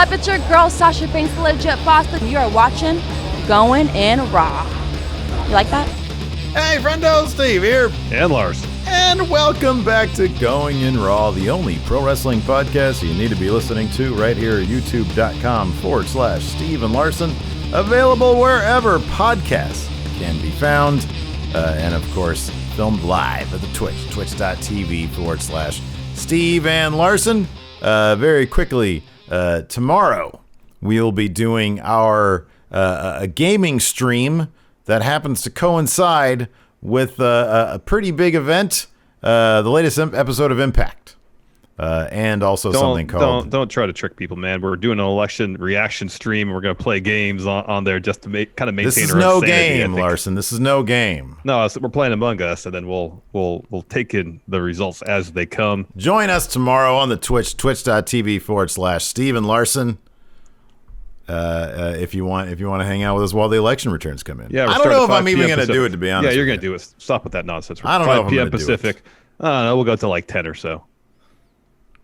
up? It's your girl, Sasha Banks, the legit boss. You are watching Going In Raw. You like that? Hey, friendo, Steve here. And Lars. And welcome back to Going In Raw, the only pro wrestling podcast you need to be listening to right here at youtube.com/Steve and Larson. Available wherever podcasts can be found. And of course, filmed live at the Twitch, twitch.tv/Steve and Larson. Very quickly, tomorrow we'll be doing our a gaming stream that happens to coincide with a pretty big event, the latest episode of Impact, and also something called... Don't try to trick people, man. We're doing an election reaction stream. We're going to play games on there just to kind of maintain This is our no sanity, game, Larson. This is no game. No, we're playing Among Us, and then we'll take in the results as they come. Join us tomorrow on the Twitch, twitch.tv/Steve and Larson. If you want to hang out with us while the election returns come in. Yeah, I don't know if I'm even going to do it, to be honest. Yeah, you're going to do it. Stop with that nonsense. I don't know if I'm 5 p.m. gonna do Pacific. I don't know. We'll go to like 10 or so.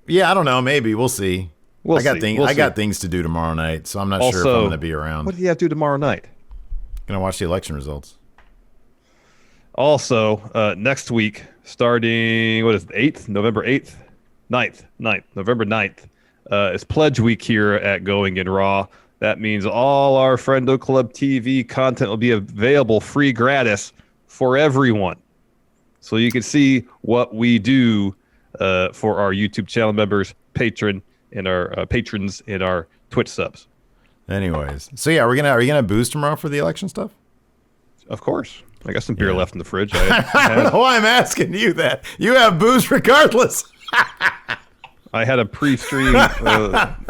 Yeah, I don't know. Maybe we'll see. We'll I got things to do tomorrow night, so I'm not sure if I'm going to be around. What do you have to do tomorrow night? Going to watch the election results. Also, next week, starting November 8th, 9th, November 9th, is Pledge Week here at Going In Raw. That means all our Friendo Club TV content will be available free gratis for everyone. So you can see what we do for our YouTube channel members, patrons, and our Twitch subs. Anyways, so yeah, are you gonna booze tomorrow for the election stuff? Of course. I got some beer left in the fridge. I don't know why I'm asking you that. You have booze regardless. I had a pre-stream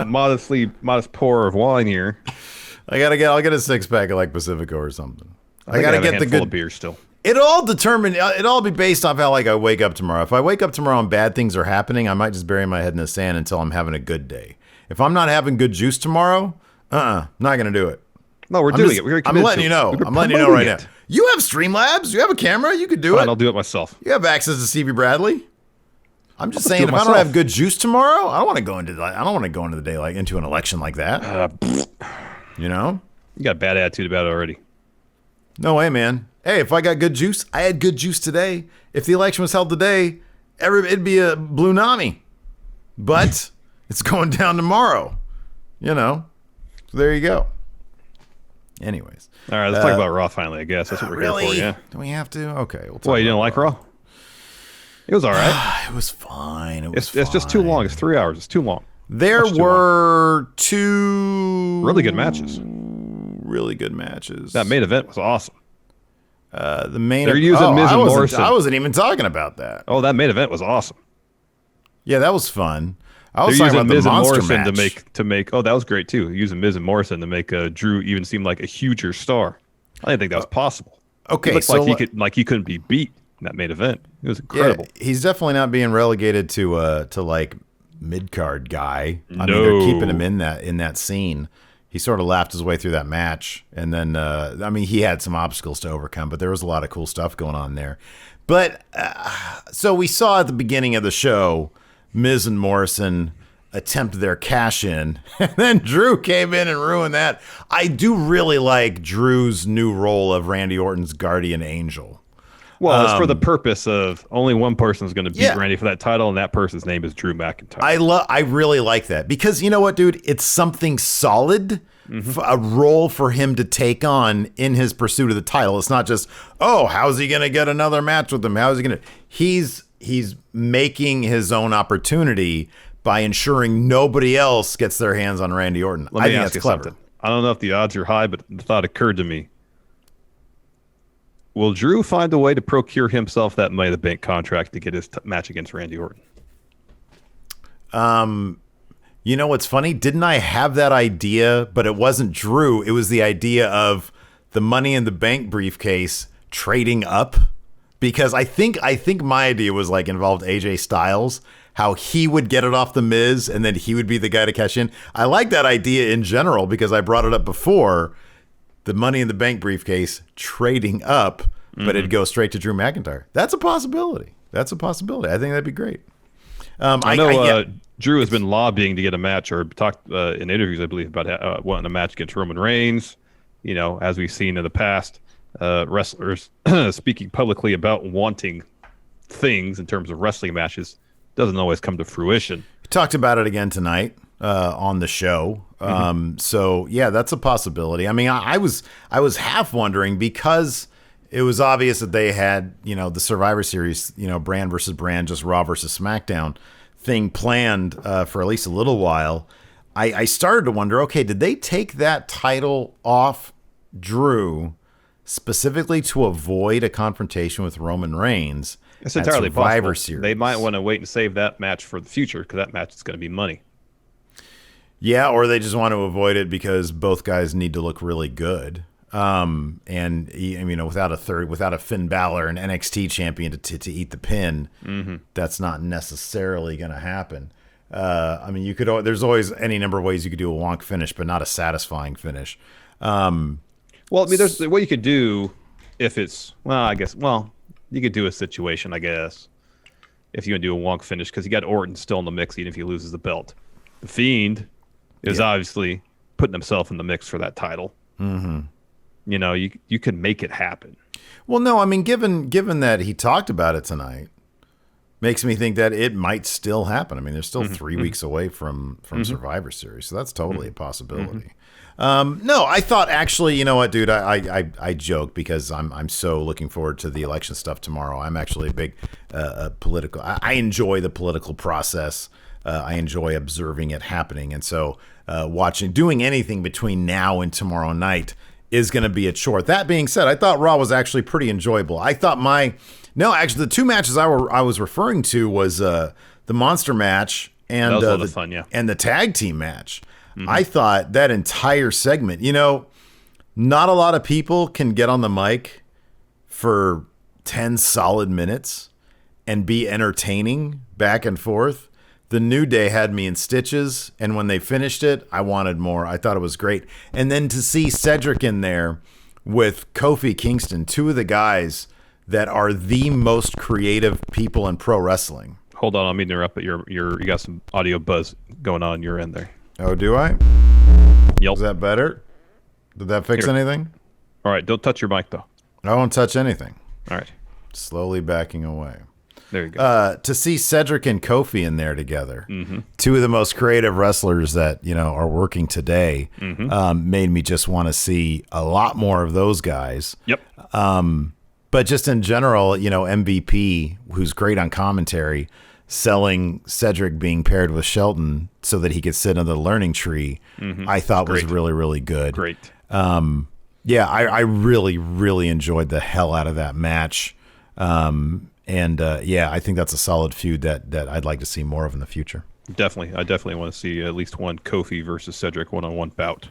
modest pour of wine here. I'll get a 6-pack of like Pacifico or something. I gotta get the good beer still. It'll all be based off how like I wake up tomorrow. If I wake up tomorrow and bad things are happening, I might just bury my head in the sand until I'm having a good day. If I'm not having good juice tomorrow, not gonna do it. No, we're doing it. I'm letting you know. I'm letting you know right now. You have Streamlabs. You have a camera. You could do it. I'll do it myself. You have access to Stevie Bradley. I'm just saying, if I don't have good juice tomorrow, I don't want to go into the day like into an election like that. You know, you got a bad attitude about it already. No way, man. Hey, if I got good juice, I had good juice today. If the election was held today, it'd be a blue nami. But it's going down tomorrow. You know, so there you go. Anyways, all right, let's talk about Raw finally. I guess that's what we're here for. Yeah, do we have to? Okay. Well, you didn't like Raw? It was all right. It was fine. It's just too long. It's 3 hours. It's too long. There were two really good matches. That main event was awesome. The main They're using Miz and Morrison. I wasn't even talking about that. Oh, that main event was awesome. Yeah, that was fun. I was They're talking using about Miz the and monster Morrison match. to make. Oh, that was great too. Using Miz and Morrison to make Drew even seem like a huger star. I didn't think that was possible. Okay, he looked so like he couldn't be beat in that main event. It was incredible. Yeah, he's definitely not being relegated to like mid-card guy. I mean, they're keeping him in that scene. He sort of laughed his way through that match, and then he had some obstacles to overcome, but there was a lot of cool stuff going on there. But so we saw at the beginning of the show, Miz and Morrison attempt their cash in, and then Drew came in and ruined that. I do really like Drew's new role of Randy Orton's guardian angel. Well, it's for the purpose of only one person is going to beat Randy for that title, and that person's name is Drew McIntyre. I really like that because you know what, dude? It's something solid, a role for him to take on in his pursuit of the title. It's not just, oh, how's he going to get another match with him? How's he going to? He's making his own opportunity by ensuring nobody else gets their hands on Randy Orton. Let me ask you something. I don't know if the odds are high, but the thought occurred to me. Will Drew find a way to procure himself that Money in the Bank contract to get his match against Randy Orton? You know what's funny? Didn't I have that idea? But it wasn't Drew. It was the idea of the Money in the Bank briefcase trading up. Because I think my idea was like involved AJ Styles, how he would get it off the Miz and then he would be the guy to cash in. I like that idea in general because I brought it up before. The Money in the Bank briefcase trading up, but it'd go straight to Drew McIntyre. That's a possibility. I think that'd be great. I know Drew has been lobbying to get a match, or talked in interviews, I believe, about wanting a match against Roman Reigns. You know, as we've seen in the past, wrestlers speaking publicly about wanting things in terms of wrestling matches doesn't always come to fruition. He talked about it again tonight on the show. So yeah, that's a possibility. I mean, I was half wondering, because it was obvious that they had, you know, the Survivor Series, you know, brand versus brand, just Raw versus SmackDown thing planned for at least a little while. I started to wonder, okay, did they take that title off Drew specifically to avoid a confrontation with Roman Reigns? It's entirely Survivor possible. Series. They might want to wait and save that match for the future, because that match is going to be money. Yeah, or they just want to avoid it because both guys need to look really good. And you know, without a Finn Balor, an NXT champion to eat the pin, that's not necessarily going to happen. I mean, there's always any number of ways you could do a wonk finish, but not a satisfying finish. Well, I mean, there's what you could do if it's, you could do a situation, I guess, if you want to do a wonk finish, because you got Orton still in the mix, even if he loses the belt. The Fiend is obviously putting himself in the mix for that title. You know, you can make it happen. Well, no, I mean, given that he talked about it tonight, makes me think that it might still happen. I mean, they're still 3 weeks away from Survivor Series, so that's totally a possibility. No, I thought, actually, you know what, dude, I joked because I'm so looking forward to the election stuff tomorrow. I'm actually a big political. I enjoy the political process. I enjoy observing it happening, and so doing anything between now and tomorrow night is going to be a chore. That being said, I thought Raw was actually pretty enjoyable. I thought actually the two matches I was referring to was the Monster match and that was a lot of fun, yeah, and the tag team match. I thought that entire segment, you know, not a lot of people can get on the mic for 10 solid minutes and be entertaining back and forth. The New Day had me in stitches, and when they finished it, I wanted more. I thought it was great. And then to see Cedric in there with Kofi Kingston, two of the guys that are the most creative people in pro wrestling. Hold on, I'm interrupt, but you got some audio buzz going on your end there. Oh, do I? Yep. Is that better? Did that fix anything? All right, don't touch your mic, though. I won't touch anything. All right. Slowly backing away. There you go. To see Cedric and Kofi in there together, two of the most creative wrestlers that, you know, are working today, made me just want to see a lot more of those guys. Yep. But just in general, you know, MVP, who's great on commentary, selling Cedric being paired with Shelton so that he could sit on the learning tree, I thought was really, really good. Great. Yeah, I really, really enjoyed the hell out of that match. Yeah, I think that's a solid feud that I'd like to see more of in the future. Definitely. I definitely want to see at least one Kofi versus Cedric one-on-one bout.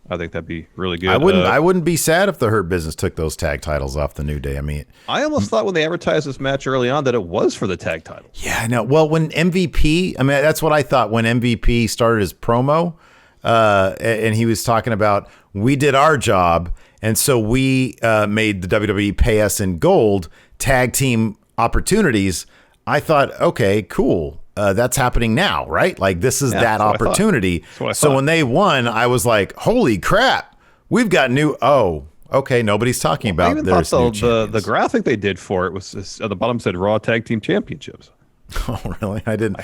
I think that'd be really good. I wouldn't be sad if the Hurt Business took those tag titles off the New Day. I mean, I almost thought when they advertised this match early on that it was for the tag titles. Yeah, I know. Well, when MVP, I mean, that's what I thought when MVP started his promo, and he was talking about, we did our job, and so we made the WWE pay us in gold tag team opportunities. I thought, okay, cool. That's happening now, right? Like, this is that opportunity. So when they won, I was like, holy crap, we've got new. Oh, okay. Nobody's talking about there's new champions. The graphic they did for it was at the bottom said Raw Tag Team Championships. Oh, really? I didn't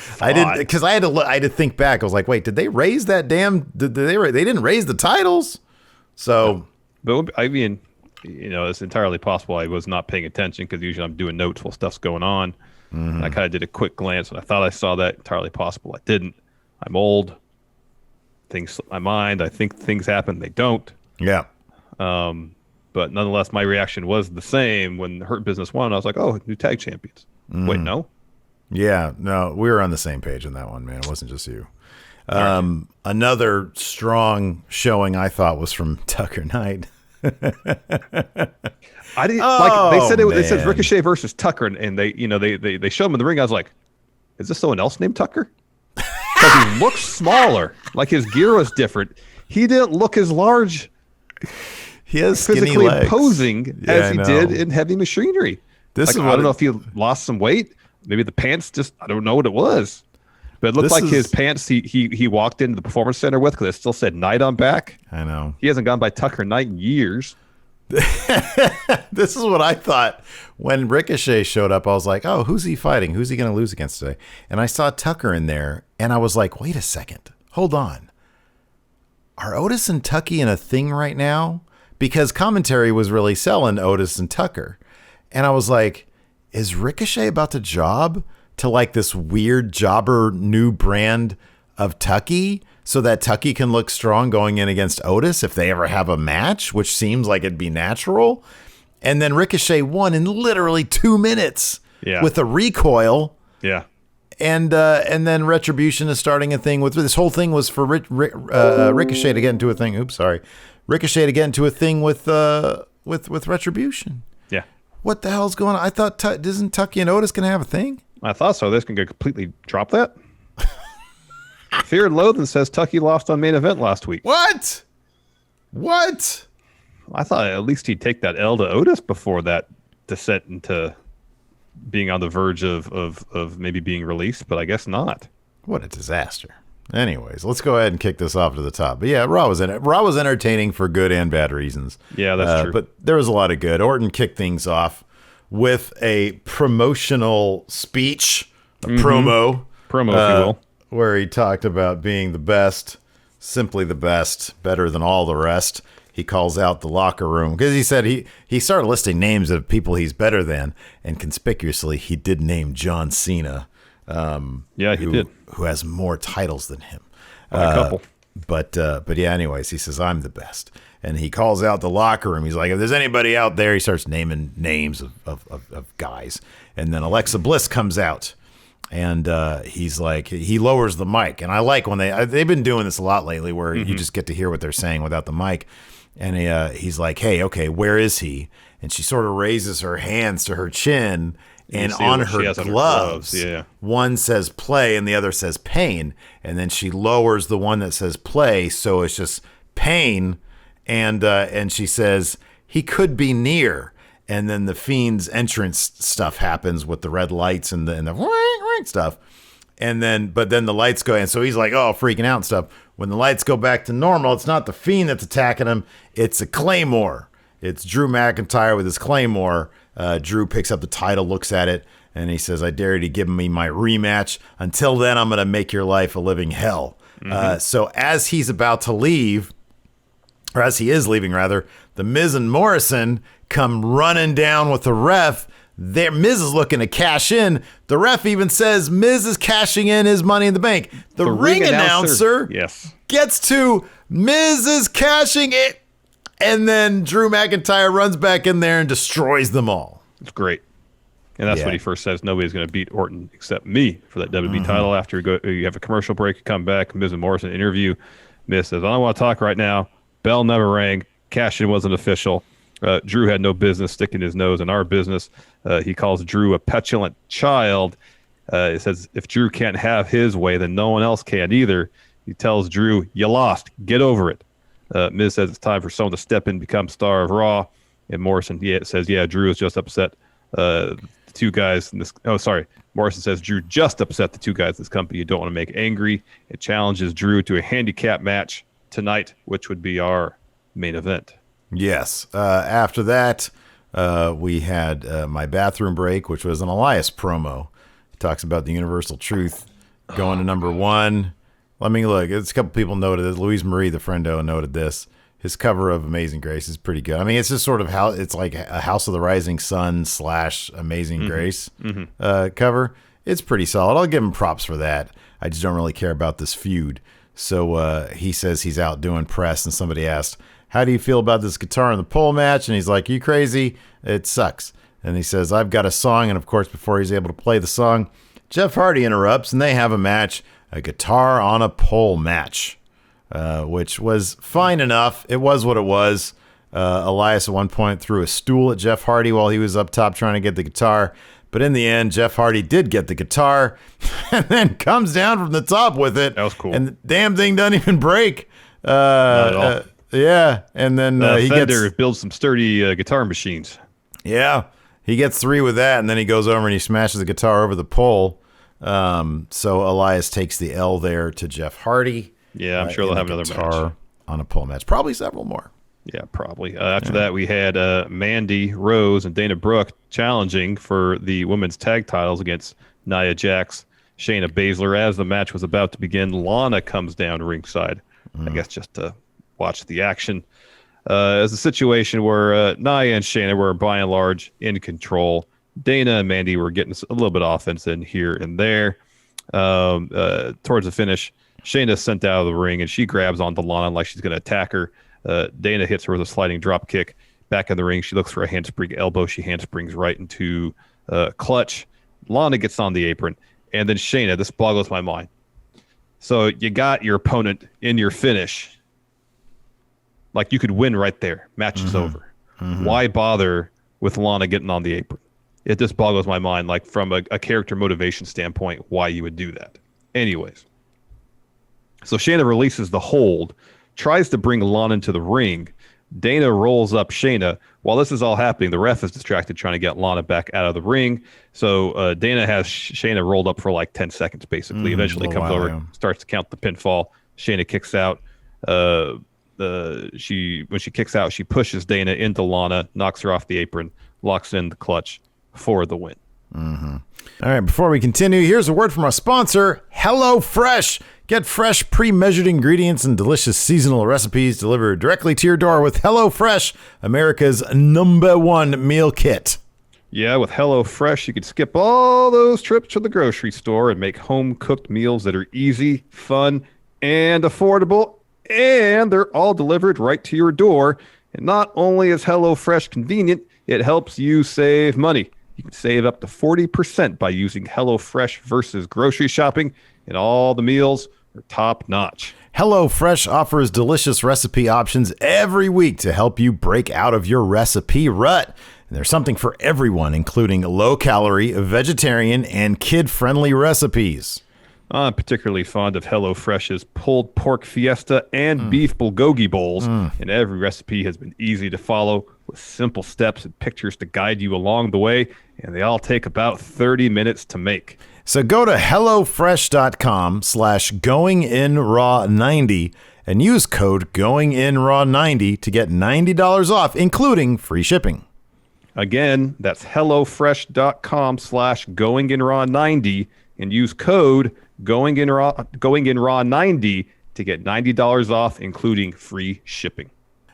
because I had to think back. I was like, wait, did they raise that damn? They didn't raise the titles. So, but I mean, you know, it's entirely possible I was not paying attention because usually I'm doing notes while stuff's going on. And I kind of did a quick glance, and I thought I saw that. Entirely possible I didn't. I'm old. Things slip my mind. I think things happen. They don't. Yeah. But nonetheless, my reaction was the same when Hurt Business won. I was like, oh, new tag champions. Wait, no? Yeah, no, we were on the same page on that one, man. It wasn't just you. Another strong showing I thought was from Tucker Knight. I didn't like. They said they said Ricochet versus Tucker, and they showed him in the ring. I was like, is this someone else named Tucker? Because he looks smaller. Like his gear was different. He didn't look as large. He has physically legs. Imposing as he did in Heavy Machinery. I don't know if he lost some weight. Maybe the pants just. I don't know what it was. But it looked like his pants he walked into the Performance Center with, because it still said Knight on back. I know. He hasn't gone by Tucker Knight in years. This is what I thought when Ricochet showed up. I was like, oh, who's he fighting? Who's he going to lose against today? And I saw Tucker in there, and I was like, wait a second. Hold on. Are Otis and Tucky in a thing right now? Because commentary was really selling Otis and Tucker. And I was like, is Ricochet about to job to like this weird jobber new brand of Tucky so that Tucky can look strong going in against Otis if they ever have a match, which seems like it'd be natural? And then Ricochet won in literally 2 minutes with a recoil. Yeah. And then Retribution is starting a thing with this whole thing was for Ricochet to get into a thing. Oops, sorry. Ricochet to get into a thing with Retribution. Yeah. What the hell's going on? I thought isn't Tucky and Otis going to have a thing? I thought so. This can go completely drop that. Fear and Loathing says Tucky lost on Main Event last week. What? I thought at least he'd take that L to Otis before that descent into being on the verge of maybe being released, but I guess not. What a disaster. Anyways, let's go ahead and kick this off to the top. But yeah, Raw was entertaining for good and bad reasons. Yeah, that's true. But there was a lot of good. Orton kicked things off with a promotional speech, a promo, if you will, where he talked about being the best, simply the best, better than all the rest. He calls out the locker room because he said he started listing names of people he's better than, and conspicuously he did name John Cena. He did. Who has more titles than him? A couple. But yeah. Anyways, he says I'm the best, and he calls out the locker room. He's like, if there's anybody out there, he starts naming names of guys, and then Alexa Bliss comes out. And he's like, he lowers the mic. And I like when they've been doing this a lot lately where you just get to hear what they're saying without the mic. And he's like, hey, okay, where is he? And she sort of raises her hands to her chin, and on her gloves, one says play and the other says pain. And then she lowers the one that says play, so it's just pain. And she says, he could be near. And then the Fiend's entrance stuff happens with the red lights and the stuff. But then the lights go in. So he's like, oh, freaking out and stuff. When the lights go back to normal, it's not the Fiend that's attacking him. It's a Claymore. It's Drew McIntyre with his Claymore. Drew picks up the title, looks at it, and he says, I dare you to give me my rematch. Until then, I'm going to make your life a living hell. So as he's about to leave, or as he is leaving, rather, the Miz and Morrison come running down with the ref. Miz is looking to cash in. The ref even says Miz is cashing in his Money in the Bank. The ring announcer gets to Miz is cashing it. And then Drew McIntyre runs back in there and destroys them all. It's great. And that's what he first says. Nobody's going to beat Orton except me for that WWE title. After you have a commercial break, you come back, Miz and Morrison interview. Miz says, I don't want to talk right now. Bell never rang. Cash-in wasn't official. Drew had no business sticking his nose in our business. He calls Drew a petulant child. He says, if Drew can't have his way, then no one else can either. He tells Drew, you lost. Get over it. Miz says it's time for someone to step in and become star of Raw. And Morrison says, Drew is just upset. The two guys in this. Oh, sorry. Morrison says Drew just upset the two guys in this company you don't want to make angry. It challenges Drew to a handicap match tonight, which would be our main event. Yes. After that, we had my bathroom break, which was an Elias promo. He talks about the universal truth going to number one. Let me look. It's a couple people noted this. Louise Marie, the friendo, noted this. His cover of Amazing Grace is pretty good. I mean, it's just sort of how it's like a House of the Rising Sun / Amazing Grace cover. It's pretty solid. I'll give him props for that. I just don't really care about this feud. So he says he's out doing press, and somebody asked, how do you feel about this guitar in the pole match? And he's like, you crazy? It sucks. And he says, I've got a song. And of course, before he's able to play the song, Jeff Hardy interrupts, and they have a match, a guitar on a pole match, which was fine enough. It was what it was. Elias at one point threw a stool at Jeff Hardy while he was up top trying to get the guitar. But in the end, Jeff Hardy did get the guitar and then comes down from the top with it. That was cool. And the damn thing doesn't even break. Not at all. Yeah, and then he Fender builds some sturdy guitar machines. Yeah, he gets 3 with that, and then he goes over and he smashes the guitar over the pole. So Elias takes the L there to Jeff Hardy. Yeah, I'm sure they'll have another match on a pole match. Probably several more. Yeah, probably. After that, we had Mandy Rose and Dana Brooke challenging for the women's tag titles against Nia Jax, Shayna Baszler. As the match was about to begin, Lana comes down ringside, I guess just to watch the action. As a situation where Nia and Shayna were by and large in control. Dana and Mandy were getting a little bit of offense in here and there. Towards the finish, Shayna sent out of the ring, and she grabs onto Lana like she's going to attack her. Dana hits her with a sliding drop kick. Back in the ring, she looks for a handspring elbow. She handsprings right into clutch. Lana gets on the apron, and then Shayna, this boggles my mind. So you got your opponent in your finish. Like, you could win right there. Match is over. Why bother with Lana getting on the apron? It just boggles my mind, like, from a character motivation standpoint, why you would do that. Anyways. So Shayna releases the hold, tries to bring Lana into the ring. Dana rolls up Shayna. While this is all happening, the ref is distracted trying to get Lana back out of the ring. So Dana has Shayna rolled up for like 10 seconds, basically. Eventually comes over, starts to count the pinfall. Shayna kicks out. When she kicks out, she pushes Dana into Lana, knocks her off the apron, locks in the clutch for the win. All right, before we continue, here's a word from our sponsor, HelloFresh. Get fresh, pre-measured ingredients and delicious seasonal recipes delivered directly to your door with HelloFresh, America's #1 meal kit. Yeah, with HelloFresh, you can skip all those trips to the grocery store and make home-cooked meals that are easy, fun, and affordable, and they're all delivered right to your door. And not only is HelloFresh convenient, it helps you save money. You can save up to 40% by using HelloFresh versus grocery shopping, and all the meals are top-notch. HelloFresh offers delicious recipe options every week to help you break out of your recipe rut. And there's something for everyone, including low-calorie, vegetarian, and kid-friendly recipes. I'm particularly fond of HelloFresh's pulled pork fiesta and beef bulgogi bowls, and every recipe has been easy to follow with simple steps and pictures to guide you along the way, and they all take about 30 minutes to make. So go to HelloFresh.com/GoingInRaw90 and use code GoingInRaw90 to get $90 off, including free shipping. Again, that's HelloFresh.com/GoingInRaw90 and use code GoingInRaw90 to get $90 off, including free shipping.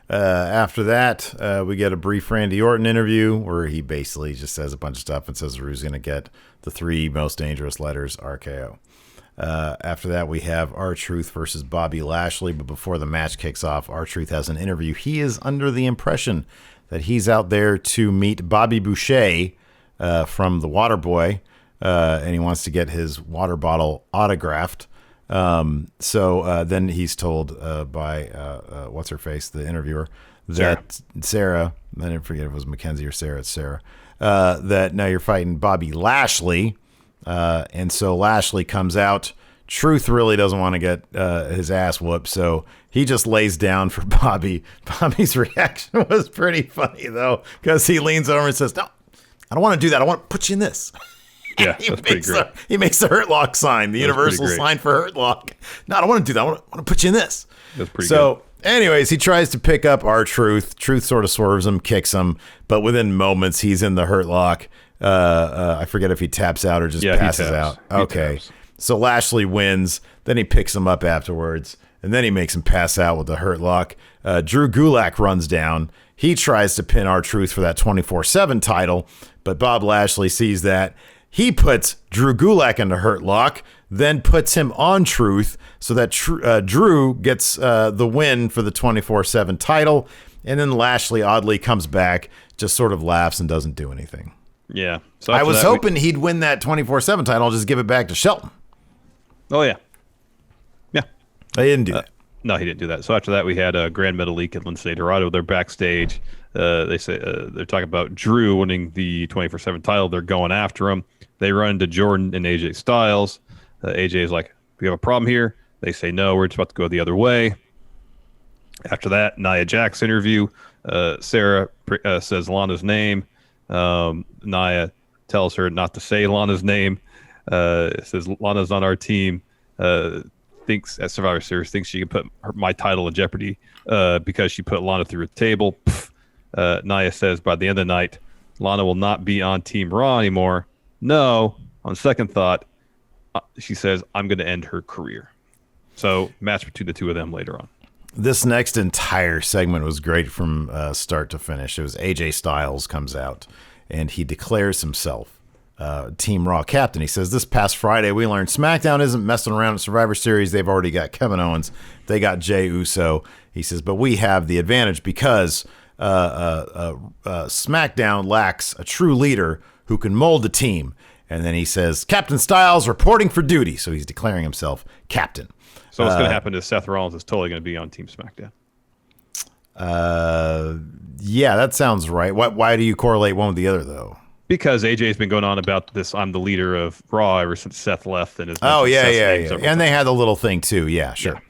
After that, we get a brief Randy Orton interview where he basically just says a bunch of stuff and says who's going to get the 3 most dangerous letters, RKO. After that, we have R-Truth versus Bobby Lashley. But before the match kicks off, R-Truth has an interview. He is under the impression that he's out there to meet Bobby Boucher from the Waterboy, and he wants to get his water bottle autographed. So then he's told by what's her face, the interviewer, that Sarah, I didn't forget if it was Mackenzie or Sarah, it's Sarah, that now you're fighting Bobby Lashley, and so Lashley comes out. Truth really doesn't want to get his ass whooped, so he just lays down for Bobby. Bobby's reaction was pretty funny though, because he leans over and says, "No, I don't want to do that. I want to put you in this." Yeah, that's pretty great. He makes the Hurt Lock sign, the universal sign for Hurt Lock. No, I don't want to do that. I want to put you in this. That's pretty good. Anyways, he tries to pick up R-Truth. Truth sort of swerves him, kicks him, but within moments, he's in the Hurt Lock. I forget if he taps out or just passes out. Okay. So Lashley wins. Then he picks him up afterwards, and then he makes him pass out with the Hurt Lock. Drew Gulak runs down. He tries to pin R-Truth for that 24/7 title, but Bob Lashley sees that. He puts Drew Gulak into Hurt Lock, then puts him on Truth so that Drew gets the win for the 24/7 title. And then Lashley oddly comes back, just sort of laughs and doesn't do anything. Yeah. So I was hoping he'd win that 24/7 title. I'll just give it back to Shelton. Oh, yeah. Yeah. He didn't do that. No, he didn't do that. So after that, we had Grand Metalik and Lince Dorado. They're backstage. They say they're talking about Drew winning the 24/7 title. They're going after him. They run into Jordan and AJ Styles. AJ is like, "We have a problem here." They say, "No, we're just about to go the other way." After that, Nia Jax interview. Sarah says Lana's name. Nia tells her not to say Lana's name. It says Lana's on our team. Thinks at Survivor Series thinks she can put my title in jeopardy because she put Lana through a table. Nia says by the end of the night, Lana will not be on Team Raw anymore. No, on second thought, she says, I'm going to end her career. So match between the two of them later on. This next entire segment was great from start to finish. It was AJ Styles comes out and he declares himself Team Raw captain. He says, this past Friday, we learned SmackDown isn't messing around at Survivor Series. They've already got Kevin Owens. They got Jey Uso. He says, but we have the advantage because SmackDown lacks a true leader who can mold the team. And then he says, Captain Styles reporting for duty. So he's declaring himself captain. So what's going to happen is Seth Rollins is totally going to be on Team SmackDown. Yeah, that sounds right. Why do you correlate one with the other, though? Because AJ's been going on about this, I'm the leader of Raw ever since Seth left. And yeah. And they had a little thing, too. Yeah, sure.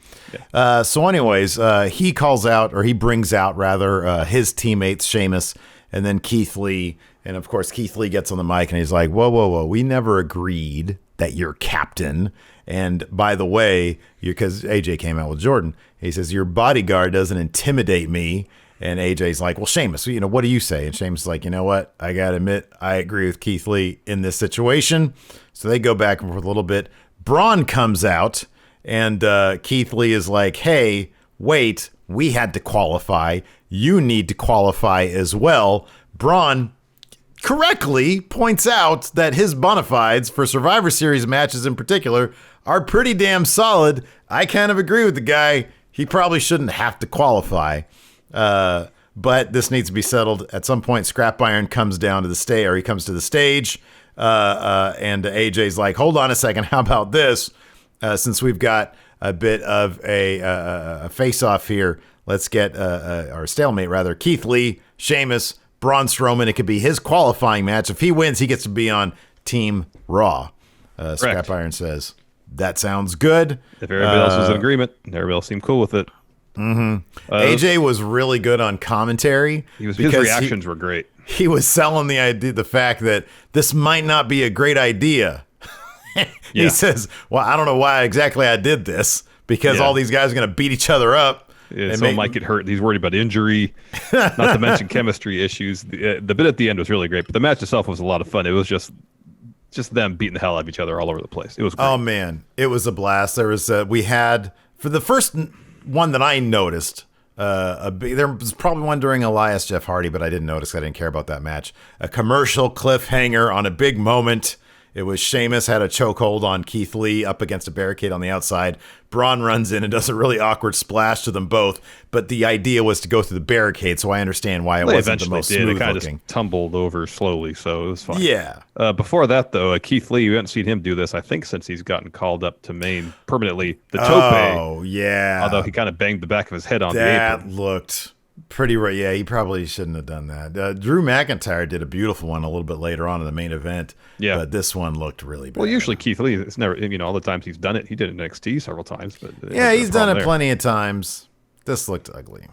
Yeah. So anyways, he calls out, or he brings out, rather, his teammates, Sheamus, and then Keith Lee. And, of course, Keith Lee gets on the mic, and he's like, whoa. We never agreed that you're captain. And, by the way, because AJ came out with Jordan, he says, your bodyguard doesn't intimidate me. And AJ's like, well, Sheamus, what do you say? And Sheamus is like, you know what? I got to admit, I agree with Keith Lee in this situation. So they go back and forth a little bit. Braun comes out, and Keith Lee is like, hey, wait, we had to qualify. You need to qualify as well. Braun correctly points out that his bona fides for Survivor Series matches in particular are pretty damn solid. I kind of agree with the guy. He probably shouldn't have to qualify. But this needs to be settled at some point. Scrap Iron comes down to the stage, or he comes to the stage, and AJ's like, hold on a second. How about this? Since we've got a bit of a face-off here, let's get or stalemate rather. Keith Lee, Sheamus, Braun Strowman. It could be his qualifying match. If he wins, he gets to be on Team Raw. Scrap Iron says that sounds good. If everybody else was in agreement, everybody else seemed cool with it. Mm-hmm. AJ was really good on commentary. His reactions were great. He was selling the fact that this might not be a great idea. He says, well, I don't know why exactly I did this, because all these guys are going to beat each other up. Someone might get hurt. He's worried about injury, not to mention chemistry issues. The bit at the end was really great, but the match itself was a lot of fun. It was just them beating the hell out of each other all over the place. It was great. Oh, man. It was a blast. There was we had, for the first one that I noticed, there was probably one during Elias Jeff Hardy, but I didn't notice. I didn't care about that match. A commercial cliffhanger on a big moment. It was Sheamus had a chokehold on Keith Lee up against a barricade on the outside. Braun runs in and does a really awkward splash to them both. But the idea was to go through the barricade, so I understand why it wasn't the most smooth It kind looking. of just tumbled over slowly, so it was fine. Yeah. Before that, though, Keith Lee, you haven't seen him do this, I think, since he's gotten called up to main permanently. The tope. Oh, yeah. Although he kind of banged the back of his head on the apron. That looked pretty right. Yeah, he probably shouldn't have done that. Drew McIntyre did a beautiful one a little bit later on in the main event. Yeah, but this one looked really bad. Well, usually Keith Lee, it's never, all the times he's done it, he did it in NXT several times. But yeah, he's done it plenty of times. This looked ugly.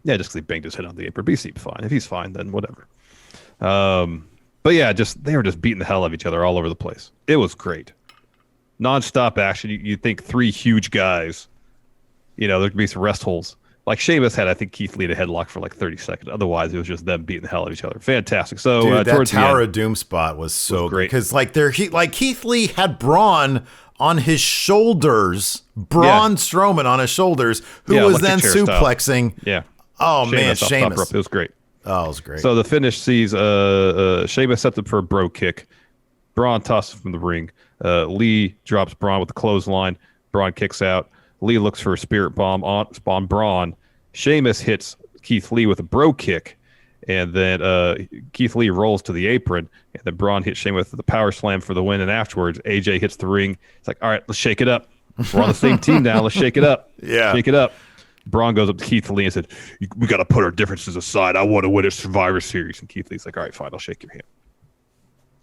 Yeah, just because he banged his head on the apron. But he seemed fine. If he's fine, then whatever. But yeah, they were just beating the hell out of each other all over the place. It was great. Non-stop action. You'd think three huge guys, there'd be some rest holes. Like Sheamus had, I think, Keith Lee in a headlock for like 30 seconds. Otherwise, it was just them beating the hell out of each other. Fantastic. So dude, that Tower of Doom spot was so great because Keith Lee had Braun on his shoulders, Strowman on his shoulders, who was then suplexing. Style. Yeah. Oh Sheamus man, Sheamus. It was great. Oh, it was great. So the finish sees Sheamus sets up for a bro kick. Braun tosses from the ring. Lee drops Braun with the clothesline. Braun kicks out. Lee looks for a spirit bomb on Braun. Sheamus hits Keith Lee with a bro kick, and then Keith Lee rolls to the apron, and then Braun hits Sheamus with the power slam for the win. And afterwards, AJ hits the ring. It's like, all right, let's shake it up. We're on the same team now. Let's shake it up. Yeah, shake it up. Braun goes up to Keith Lee and said, "We got to put our differences aside. I want to win a Survivor Series." And Keith Lee's like, "All right, fine, I'll shake your hand."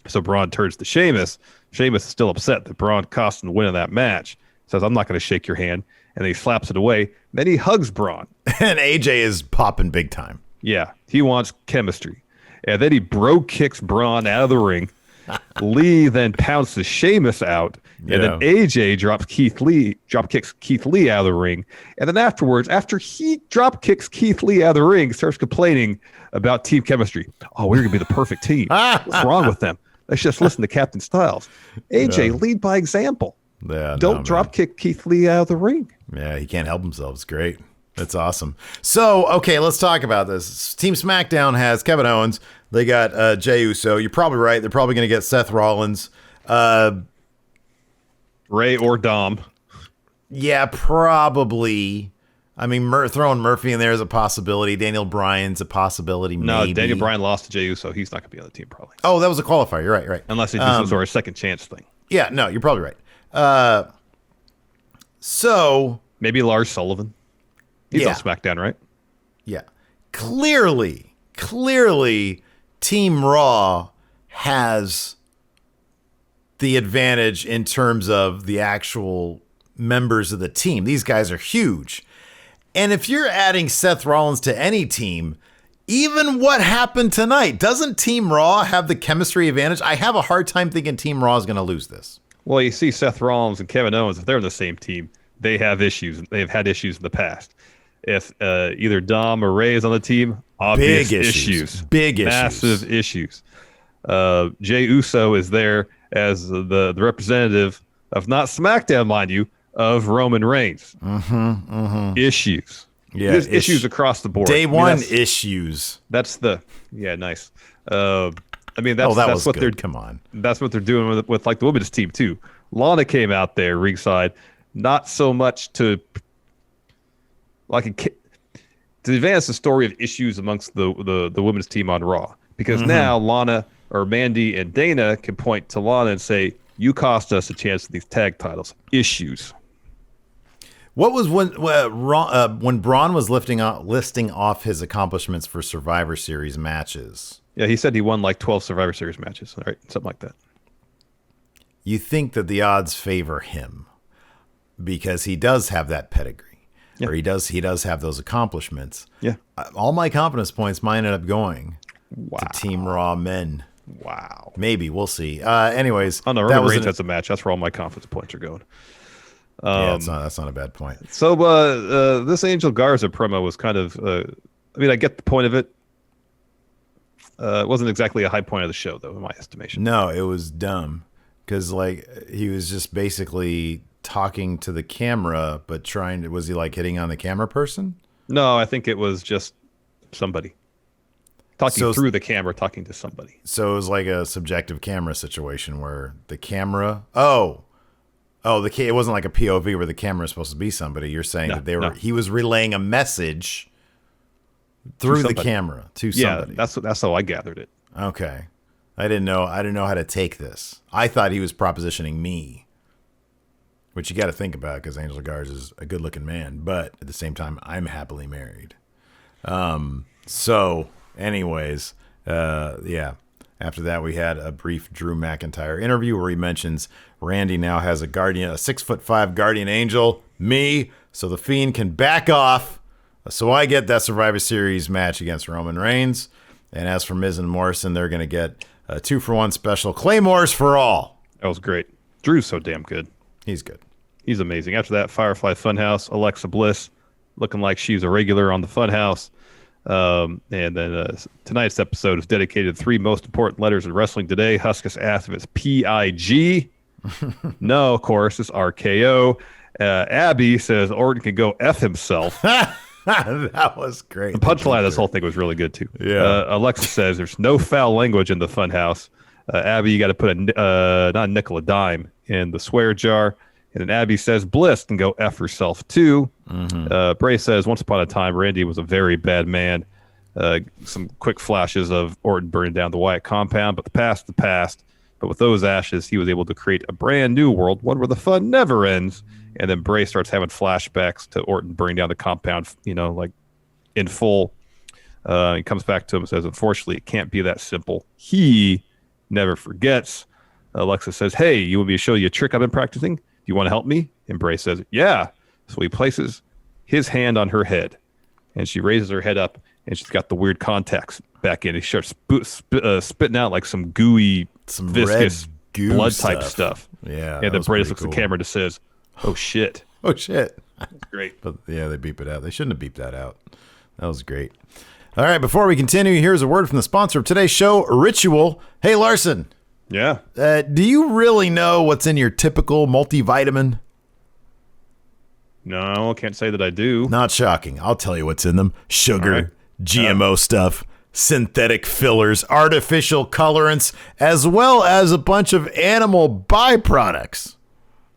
So Braun turns to Sheamus. Sheamus is still upset that Braun cost him the win in that match. Says, "I'm not going to shake your hand." And then he slaps it away. Then he hugs Braun. And AJ is popping big time. Yeah, he wants chemistry. And then he bro kicks Braun out of the ring. Lee then pounces Sheamus out, and then AJ drop kicks Keith Lee out of the ring. And then afterwards, after he drop kicks Keith Lee out of the ring, starts complaining about team chemistry. Oh, we're going to be the perfect team. What's wrong with them? Let's just listen to Captain Styles. AJ, lead by example. Yeah, Don't drop kick Keith Lee out of the ring. Yeah, he can't help himself. It's great. That's awesome. So, okay, let's talk about this. Team SmackDown has Kevin Owens. They got Jey Uso. You're probably right. They're probably going to get Seth Rollins. Ray or Dom. Yeah, probably. I mean, throwing Murphy in there is a possibility. Daniel Bryan's a possibility. No, maybe. Daniel Bryan lost to Jey Uso. He's not going to be on the team probably. Oh, that was a qualifier. You're right. Unless they do some sort of second chance thing. Yeah, no, you're probably right. So maybe Lars Sullivan. He's on SmackDown, right? Yeah. Clearly, Team Raw has the advantage in terms of the actual members of the team. These guys are huge. And if you're adding Seth Rollins to any team, even what happened tonight, doesn't Team Raw have the chemistry advantage? I have a hard time thinking Team Raw is going to lose this. Well, you see Seth Rollins and Kevin Owens, if they're in the same team, they have issues. They've had issues in the past. If either Dom or Ray is on the team, obvious big issues. Massive issues. Jey Uso is there as the representative of not SmackDown, mind you, of Roman Reigns. Issues. Yeah, there's issues across the board. Day one issues. That's nice. I mean, that's was what good. they're. Come on. That's what they're doing with like the women's team too. Lana came out there ringside, not so much to advance the story of issues amongst the women's team on Raw, because now Lana or Mandy and Dana can point to Lana and say, "You cost us a chance at these tag titles." Issues. What was when Braun was listing off his accomplishments for Survivor Series matches? Yeah, he said he won like 12 Survivor Series matches, right? Something like that. You think that the odds favor him because he does have that pedigree. Yeah. Or he does have those accomplishments. Yeah. All my confidence points might end up going to Team Raw men. Wow. Maybe. We'll see. Anyways. Oh, no, Roman Reigns has a match. That's where all my confidence points are going. Yeah, that's not a bad point. So this Angel Garza promo was kind of, I mean, I get the point of it. It wasn't exactly a high point of the show, though, in my estimation. No, it was dumb because he was just basically talking to the camera, but was he like hitting on the camera person? No, I think it was just somebody talking through the camera, talking to somebody. So it was like a subjective camera situation where the camera. It wasn't like a POV where the camera is supposed to be somebody. You're saying he was relaying a message through the camera to somebody. Yeah, that's how I gathered it. Okay. I didn't know how to take this. I thought he was propositioning me, which you got to think about because Angel Garza is a good-looking man, but at the same time, I'm happily married. So, anyways, After that, we had a brief Drew McIntyre interview where he mentions Randy now has a 6'5" guardian angel, me, so the Fiend can back off. So I get that Survivor Series match against Roman Reigns. And as for Miz and Morrison, they're going to get a 2-for-1 special, Claymores for all. That was great. Drew's so damn good. He's good. He's amazing. After that, Firefly Funhouse, Alexa Bliss, looking like she's a regular on the Funhouse. And then tonight's episode is dedicated to 3 most important letters in wrestling today. Huskus asked if it's P-I-G. No, of course, it's RKO. Abby says Orton can go F himself. That was great. The punchline of this whole thing was really good, too. Yeah. Alexa says there's no foul language in the Funhouse. Abby, you got to put not a nickel, a dime in the swear jar. And then Abby says Bliss can go F herself, too. Mm-hmm. Bray says, once upon a time, Randy was a very bad man. Some quick flashes of Orton burning down the Wyatt compound, but the past, the past. But with those ashes, he was able to create a brand new world, one where the fun never ends. And then Bray starts having flashbacks to Orton burning down the compound, like in full. He comes back to him and says, unfortunately, it can't be that simple. He never forgets. Alexa says, hey, you want me to show you a trick I've been practicing? Do you want to help me? And Bray says, yeah. So he places his hand on her head, and she raises her head up, and she's got the weird contacts back in. He starts spitting out like some gooey some viscous red goo blood type stuff. Yeah. And then Braden looks cool. at the camera and just says, "Oh shit." Oh shit. That's great. But yeah, they beep it out. They shouldn't have beeped that out. That was great. All right, before we continue, here's a word from the sponsor of today's show, Ritual. Hey, Larson. Yeah. Do you really know what's in your typical multivitamin? No, can't say that I do. Not shocking. I'll tell you what's in them. Sugar, All right. GMO stuff, synthetic fillers, artificial colorants, as well as a bunch of animal byproducts.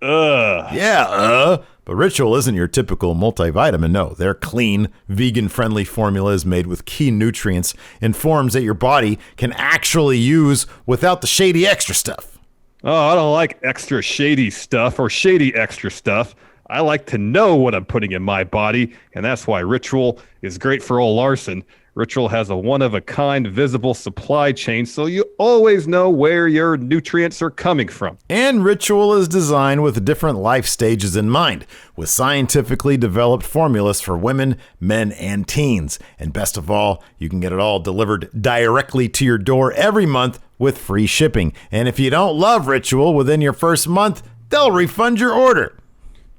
Yeah, But Ritual isn't your typical multivitamin. No, their clean, vegan-friendly formula is made with key nutrients in forms that your body can actually use without the shady extra stuff. Oh, I don't like extra shady stuff or shady extra stuff. I like to know what I'm putting in my body, and that's why Ritual is great for old Larson. Ritual has a one-of-a-kind visible supply chain, so you always know where your nutrients are coming from. And Ritual is designed with different life stages in mind, with scientifically developed formulas for women, men, and teens. And best of all, you can get it all delivered directly to your door every month with free shipping. And if you don't love Ritual within your first month, they'll refund your order.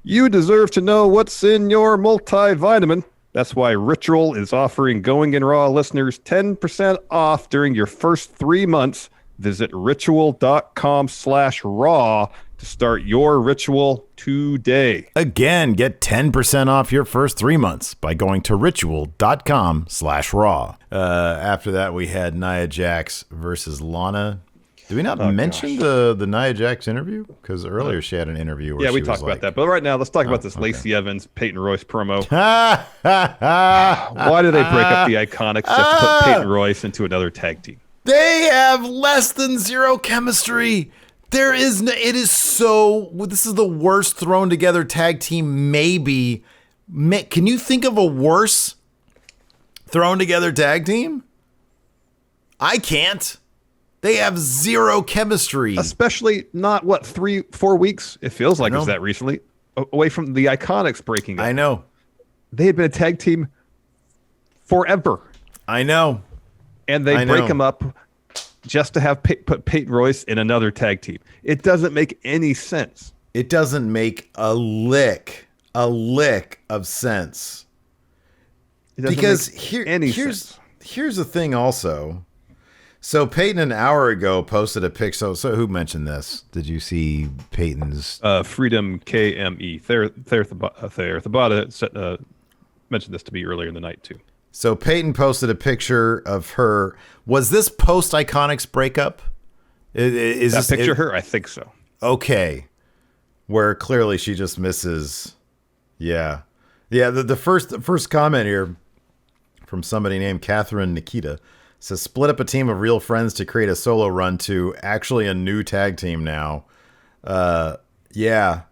You deserve to know what's in your multivitamin. That's why Ritual is offering Going in Raw listeners 10% off during your first 3 months. Visit ritual.com/raw to start your ritual today. Again, get 10% off your first 3 months by going to ritual.com/raw. After that, we had Nia Jax versus Lana. Did we not mention the Nia Jax interview? Because earlier she had an interview where we talked about that. But right now, let's talk about this Lacey Evans, Peyton Royce promo. Why do they break up the Iconics just to put Peyton Royce into another tag team? They have less than zero chemistry. This is the worst thrown together tag team maybe. Can you think of a worse thrown together tag team? I can't. They have zero chemistry. Especially not, 3-4 weeks? It feels like it's that recently. Away from the Iconics breaking up. I know. They had been a tag team forever. I know. And they break them up just to have put Peyton Royce in another tag team. It doesn't make any sense. It doesn't make a lick of sense. It doesn't because make any sense. Here's the thing also. So Peyton an hour ago posted a pic. So who mentioned this? Did you see Peyton's? Freedom KME. Thabata mentioned this to me earlier in the night too. So Peyton posted a picture of her. Was this post Iconics breakup? Is that this picture her? I think so. Okay. Where clearly she just misses. Yeah. Yeah. The first comment here from somebody named Catherine Nikita says, split up a team of real friends to create a solo run to actually a new tag team now. Yeah.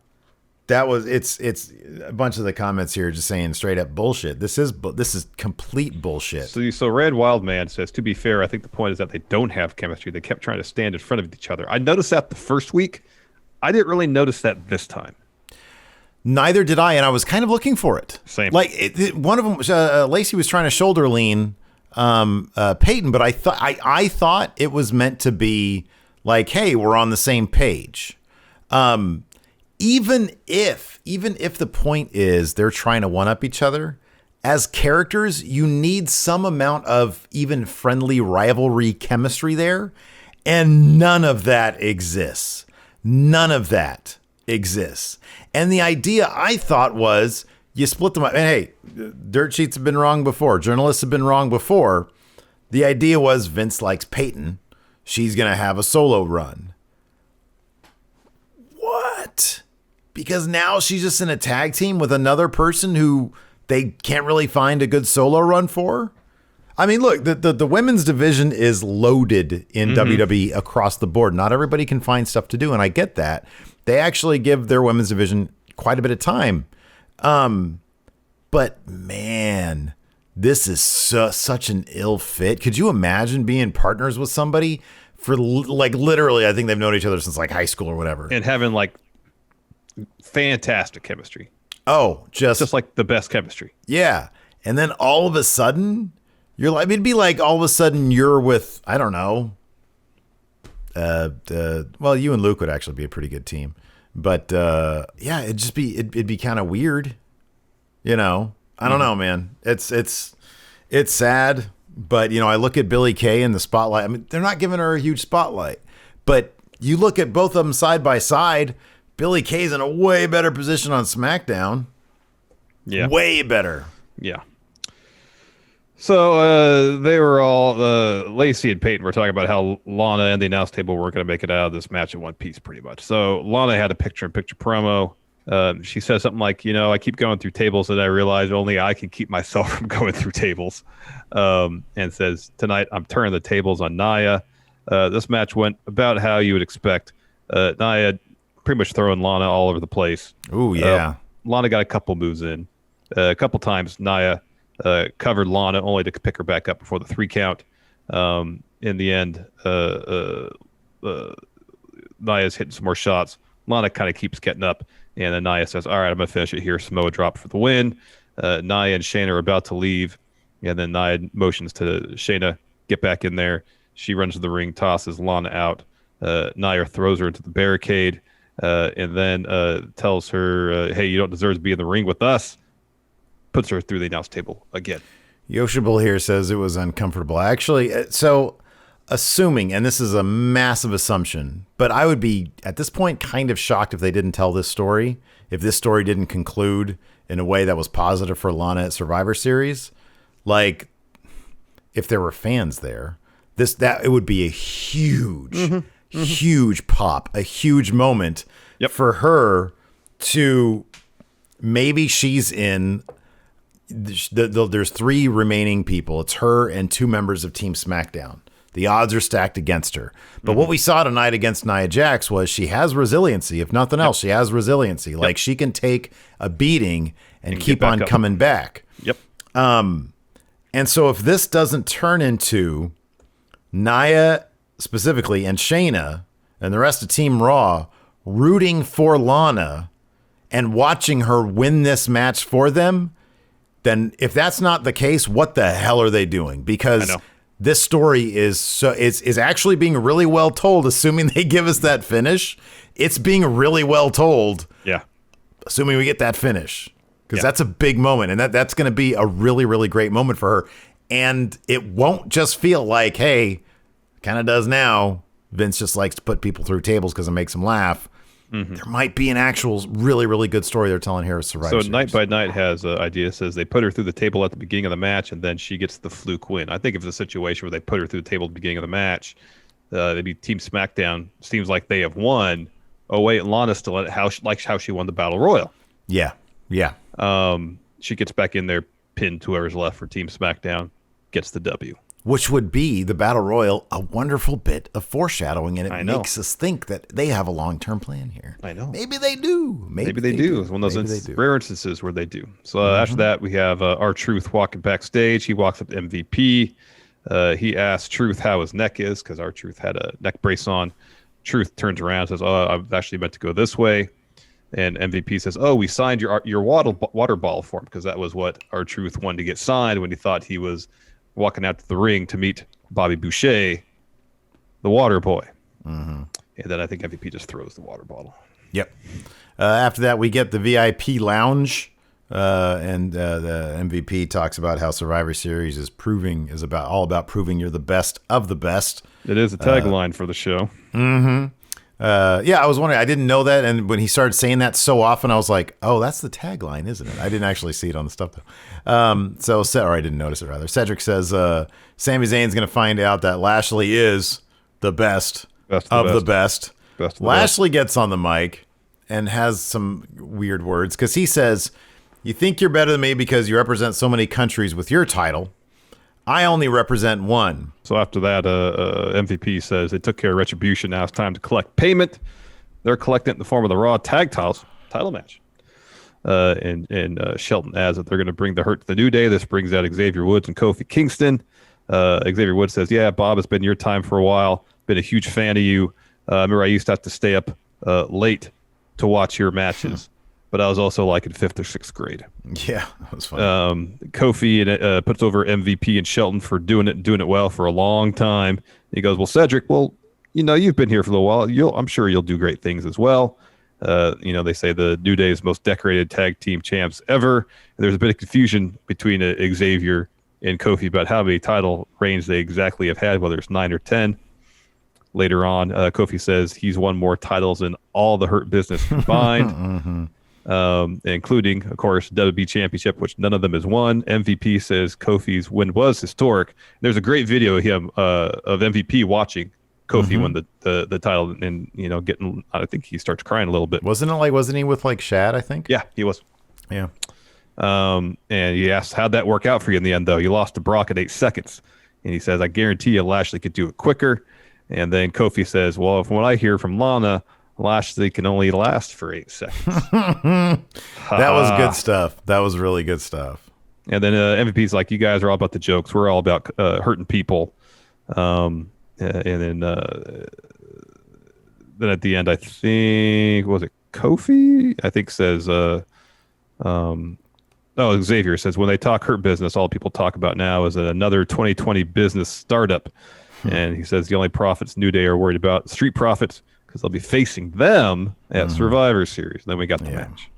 It's a bunch of the comments here just saying straight up bullshit. This is complete bullshit. So Red Wildman says, to be fair, I think the point is that they don't have chemistry. They kept trying to stand in front of each other. I noticed that the first week. I didn't really notice that this time. Neither did I, and I was kind of looking for it. Same. Like one of them, Lacey was trying to shoulder lean Peyton, but I thought it was meant to be like, hey, we're on the same page. Even if the point is they're trying to one up each other, as characters, you need some amount of even friendly rivalry chemistry there, and none of that exists. None of that exists. And the idea I thought was, you split them up. And hey, dirt sheets have been wrong before. Journalists have been wrong before. The idea was Vince likes Peyton. She's going to have a solo run. What? Because now she's just in a tag team with another person who they can't really find a good solo run for? I mean, look, the women's division is loaded in WWE across the board. Not everybody can find stuff to do, and I get that. They actually give their women's division quite a bit of time. But man, this is such an ill fit. Could you imagine being partners with somebody for like literally, I think they've known each other since like high school or whatever. And having like fantastic chemistry. Oh, just like the best chemistry. Yeah. And then all of a sudden you're like, it'd be like all of a sudden you're with, I don't know, well, you and Luke would actually be a pretty good team. But yeah, it'd be kind of weird. You know, I don't know, man. It's sad, but you know, I look at Billie Kay in the spotlight. I mean, they're not giving her a huge spotlight, but you look at both of them side by side. Billie Kay's in a way better position on SmackDown. Yeah, way better. Yeah. So they were all Lacey and Peyton were talking about how Lana and the announce table weren't going to make it out of this match in one piece, pretty much. So Lana had a picture-in-picture promo. She says something like, you know, I keep going through tables and I realize only I can keep myself from going through tables. And says, tonight I'm turning the tables on Nia. This match went about how you would expect. Nia pretty much throwing Lana all over the place. Ooh, yeah. Lana got a couple moves in. A couple times Nia covered Lana only to pick her back up before the 3 count. In the end, Nia's hitting some more shots. Lana kind of keeps getting up, and then Nia says, all right, I'm going to finish it here. Samoa drop for the win. Nia and Shayna are about to leave, and then Nia motions to Shayna, get back in there. She runs to the ring, tosses Lana out. Nia throws her into the barricade, and then tells her, hey, you don't deserve to be in the ring with us. Puts her through the announce table again. Yoshibal here says it was uncomfortable. Actually, so assuming, and this is a massive assumption, but I would be, at this point, kind of shocked if they didn't tell this story, if this story didn't conclude in a way that was positive for Lana at Survivor Series. Like, if there were fans there, it would be a huge, huge pop, a huge moment for her to, maybe she's in... There's 3 remaining people. It's her and 2 members of Team SmackDown. The odds are stacked against her. But what we saw tonight against Nia Jax was she has resiliency. If nothing else, she has resiliency. Like, she can take a beating and keep on coming back. Yep. And so if this doesn't turn into Nia specifically and Shayna and the rest of Team Raw rooting for Lana and watching her win this match for them, then if that's not the case, what the hell are they doing? Because this story is actually being really well told, assuming they give us that finish. It's being really well told. Yeah. Assuming we get that finish. Because that's a big moment. And that's going to be a really, really great moment for her. And it won't just feel like, hey, kind of does now. Vince just likes to put people through tables because it makes him laugh. There might be an actual really, really good story they're telling here at Survivor Series. So Night by Night has an idea. Says they put her through the table at the beginning of the match, and then she gets the fluke win. I think if it's a situation where they put her through the table at the beginning of the match, maybe Team SmackDown seems like they have won. Oh wait, Lana's still at how she won the Battle Royal. Yeah. She gets back in there, pinned whoever's left for Team SmackDown, gets the W. Which would be the Battle Royal, a wonderful bit of foreshadowing, and it makes us think that they have a long-term plan here. I know. Maybe they do. Maybe they do. It's one of those rare instances where they do. So after that, we have R-Truth walking backstage. He walks up to MVP. He asks Truth how his neck is, because R-Truth had a neck brace on. Truth turns around and says, oh, I was actually meant to go this way. And MVP says, oh, we signed your water ball for him, because that was what R-Truth wanted to get signed when he thought he was walking out to the ring to meet Bobby Boucher, the water boy. And then I think MVP just throws the water bottle. Yep. After that, we get the VIP lounge, and the MVP talks about how Survivor Series is all about proving you're the best of the best. It is a tagline for the show. Yeah, I was wondering. I didn't know that, and when he started saying that so often, I was like, "Oh, that's the tagline, isn't it?" I didn't actually see it on the stuff though. Or I didn't notice it rather. Cedric says Sami Zayn's going to find out that Lashley is the best of the best. Lashley gets on the mic and has some weird words because he says, "You think you're better than me because you represent so many countries with your title. I only represent one." So after that, MVP says they took care of Retribution. Now it's time to collect payment. They're collecting it in the form of the Raw Tag title match. And Shelton adds that they're going to bring the hurt to the New Day. This brings out Xavier Woods and Kofi Kingston. Xavier Woods says, yeah, Bob, it's been your time for a while. Been a huge fan of you. Remember, I used to have to stay up late to watch your matches. But I was also like in 5th or 6th grade. Yeah, that was fun. Kofi puts over MVP and Shelton for doing it well for a long time. He goes, well, Cedric, you've been here for a little while. I'm sure you'll do great things as well. They say the New Day's most decorated tag team champs ever. And there's a bit of confusion between Xavier and Kofi about how many title reigns they exactly have had, whether it's 9 or 10. Later on, Kofi says he's won more titles than all the Hurt Business combined, including, of course, WWE Championship, which none of them has won. MVP says Kofi's win was historic. There's a great video of him of MVP watching Kofi win the title, and getting. I think he starts crying a little bit. Wasn't he with like Shad? I think. Yeah, he was. Yeah. And he asked, how'd that work out for you in the end, though? You lost to Brock at 8 seconds, and he says, I guarantee you, Lashley could do it quicker. And then Kofi says, well, from what I hear from Lana, Lashley can only last for 8 seconds. That was good stuff. That was really good stuff. And then MVP's like, you guys are all about the jokes. We're all about hurting people. And then at the end, I think, was it Kofi? I think says, Xavier says, when they talk Hurt Business, all people talk about now is another 2020 business startup. And he says the only profits New Day are worried about, Street Profits, because they'll be facing them at Survivor Series. Then we got the match.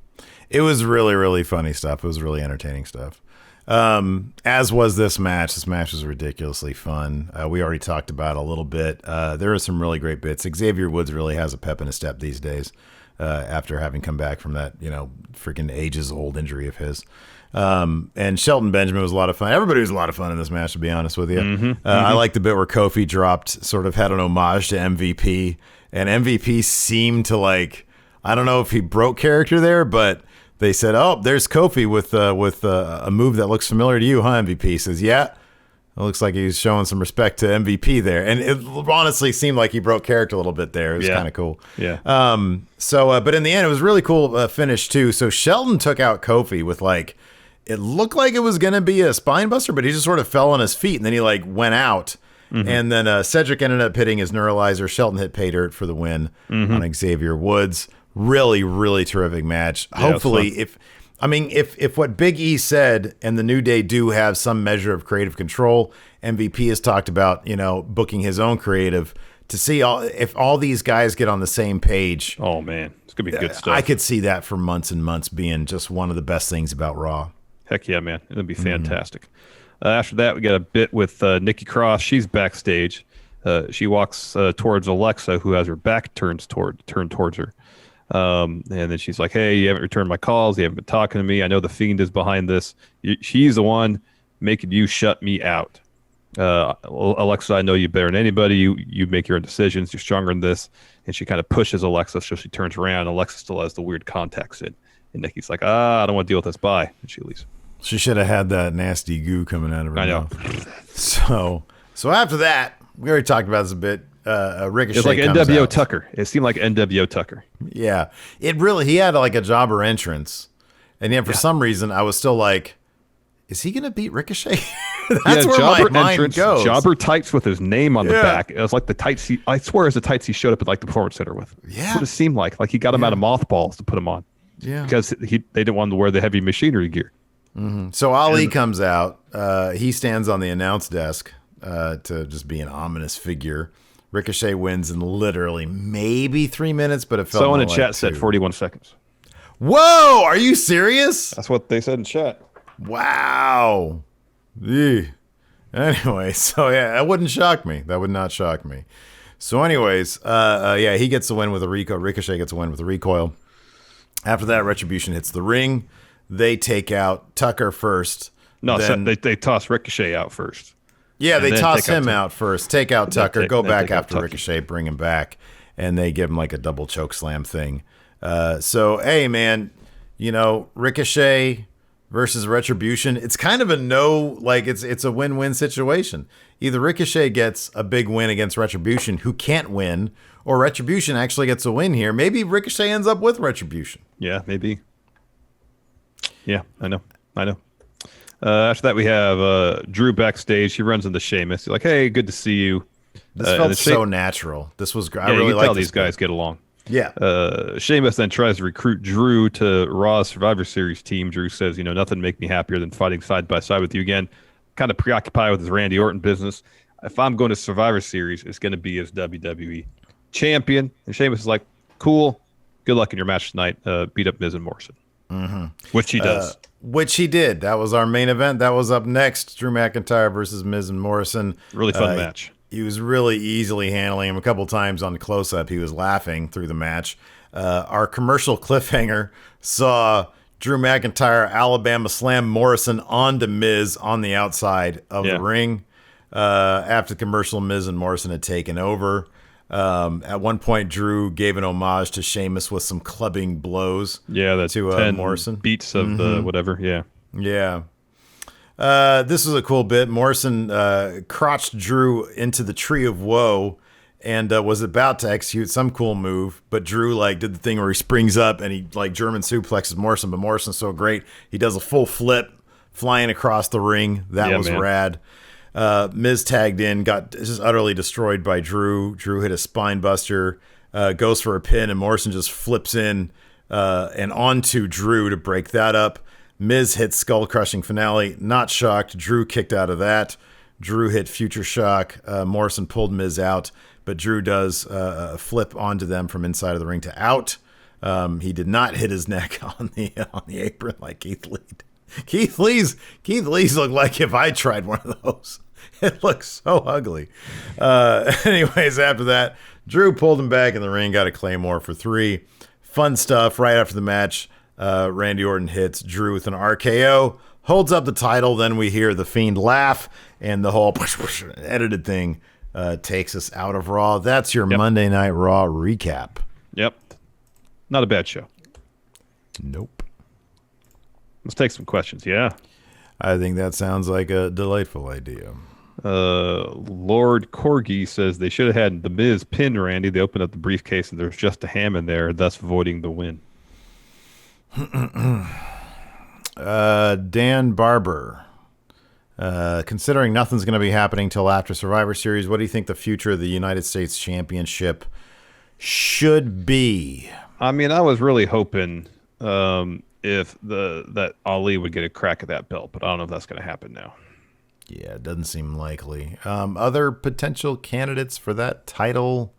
It was really, really funny stuff. It was really entertaining stuff. As was this match. This match was ridiculously fun. We already talked about it a little bit. There are some really great bits. Xavier Woods really has a pep in his step these days after having come back from that, freaking ages-old injury of his. And Shelton Benjamin was a lot of fun. Everybody was a lot of fun in this match, to be honest with you. I liked the bit where Kofi had an homage to MVP, and MVP seemed to I don't know if he broke character there, but they said, oh, there's Kofi with a move that looks familiar to you, huh, MVP? He says, yeah. It looks like he's showing some respect to MVP there. And it honestly seemed like he broke character a little bit there. It was kind of cool. Yeah. But in the end, it was really cool finish, too. So Shelton took out Kofi with it looked like it was going to be a spine buster, but he just sort of fell on his feet, and then he went out. And then Cedric ended up hitting his neuralizer. Shelton hit pay dirt for the win on Xavier Woods. Really, really terrific match. Yeah, hopefully, if what Big E said and the New Day do have some measure of creative control, MVP has talked about, booking his own creative to see if all these guys get on the same page. Oh man, it's gonna be good stuff. I could see that for months and months being just one of the best things about Raw. Heck yeah, man. It'll be fantastic. After that, we got a bit with Nikki Cross. She's backstage. She walks towards Alexa, who has her back turned towards her. And then she's like, hey, you haven't returned my calls. You haven't been talking to me. I know the Fiend is behind this. She's the one making you shut me out. Alexa, I know you better than anybody. You make your own decisions. You're stronger than this. And she kind of pushes Alexa, so she turns around. Alexa still has the weird contacts in. And Nikki's like, I don't want to deal with this. Bye. And she leaves. She should have had that nasty goo coming out of her mouth. I know. So after that, we already talked about this a bit. Ricochet. It's like NWO Tucker. It seemed like NWO Tucker. Yeah. He had a jobber entrance. And yet for some reason, I was still like, is he going to beat Ricochet? That's where my mind goes. Jobber tights with his name on the back. It was like the tights I swear it's the tights he showed up at the Performance Center with. Yeah. That's what it seemed like. Like he got him out of mothballs to put him on. Yeah. Because they didn't want him to wear the heavy machinery gear. So Ali comes out. He stands on the announce desk to just be an ominous figure. Ricochet wins in literally maybe 3 minutes, but it felt Someone in like chat said 41 seconds. Whoa, are you serious? That's what they said in chat. Wow. Eeh. Anyway, so that wouldn't shock me. That would not shock me. So anyways, he gets the win with a recoil. Ricochet gets a win with a recoil. After that, Retribution hits the ring. They take out Tucker first. No, they toss Ricochet out first. Yeah, they toss him out first. Take out Tucker. Go back after Ricochet. Bring him back. And they give him a double choke slam thing. So, hey, man, Ricochet versus Retribution. It's kind of it's a win-win situation. Either Ricochet gets a big win against Retribution, who can't win, or Retribution actually gets a win here. Maybe Ricochet ends up with Retribution. Yeah, maybe. Yeah, I know. After that, we have Drew backstage. He runs into Sheamus. He's like, hey, good to see you. This felt so natural. This was great. Yeah, I really like these guys get along. Yeah. Sheamus then tries to recruit Drew to Raw's Survivor Series team. Drew says, nothing make me happier than fighting side by side with you again. Kind of preoccupied with his Randy Orton business. if I'm going to Survivor Series, it's going to be as WWE champion. And Sheamus is like, cool. Good luck in your match tonight. Beat up Miz and Morrison. Which he does. Which he did. That was our main event. That was up next. Drew McIntyre versus Miz and Morrison. Really fun match. He was really easily handling him. A couple times on the close-up, he was laughing through the match. Our commercial cliffhanger saw Drew McIntyre Alabama slam Morrison onto Miz on the outside of the ring. After the commercial, Miz and Morrison had taken over. At one point, Drew gave an homage to Sheamus with some clubbing blows. Yeah, that's to 10 Morrison. Beats of the whatever. Yeah. Yeah. This was a cool bit. Morrison crotched Drew into the Tree of Woe and was about to execute some cool move, but Drew did the thing where he springs up and he German suplexes Morrison, but Morrison's so great he does a full flip flying across the ring. That was rad. Miz tagged in, got just utterly destroyed by Drew. Drew hit a spine buster, goes for a pin, and Morrison just flips in and onto Drew to break that up. Miz hit skull crushing finale. Not shocked. Drew kicked out of that. Drew hit future shock. Morrison pulled Miz out, but Drew does a flip onto them from inside of the ring to out. He did not hit his neck on the apron like Keith Lee. Keith Lee's looked like if I tried one of those. It looks so ugly. Anyways, after that, Drew pulled him back in the ring, got a Claymore for 3. Fun stuff. Right after the match, Randy Orton hits Drew with an RKO, holds up the title. Then we hear the Fiend laugh, and the whole edited thing takes us out of Raw. That's your Monday Night Raw recap. Yep. Not a bad show. Nope. Let's take some questions. Yeah. I think that sounds like a delightful idea. Lord Corgi says they should have had The Miz pin Randy. They opened up the briefcase and there's just a ham in there, thus voiding the win. Dan Barber. Considering nothing's going to be happening till after Survivor Series, what do you think the future of the United States Championship should be? I mean, I was really hoping if that Ali would get a crack at that belt, but I don't know if that's going to happen now. Yeah, it doesn't seem likely. Other potential candidates for that title?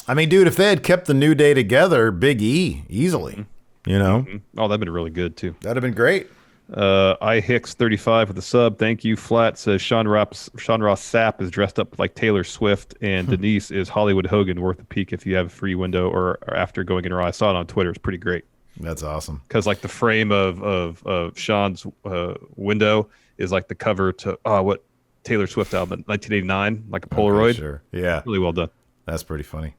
I mean, dude, if they had kept the New Day together, Big E, easily. You know? Mm-hmm. Oh, that'd been really good, too. That'd have been great. iHicks35 with a sub. Thank you. Flat says Sean Ross Sapp is dressed up like Taylor Swift, and Denise is Hollywood Hogan, worth a peek if you have a free window or after going in Raw. I saw it on Twitter. It's pretty great. That's awesome. Because the frame of Sean's window is like the cover to what Taylor Swift album, 1989, like a Polaroid. Okay, sure. Yeah. Really well done. That's pretty funny.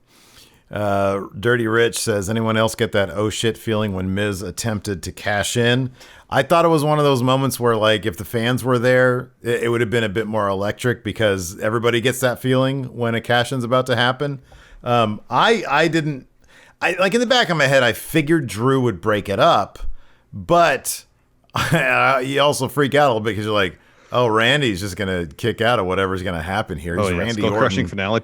Dirty Rich says, anyone else get that oh shit feeling when Miz attempted to cash in? I thought it was one of those moments where if the fans were there, it would have been a bit more electric because everybody gets that feeling when a cash in's about to happen. I didn't. In the back of my head, I figured Drew would break it up, but you also freak out a little bit because you're like, oh, Randy's just going to kick out of whatever's going to happen here. He's Randy Orton. Crushing finale.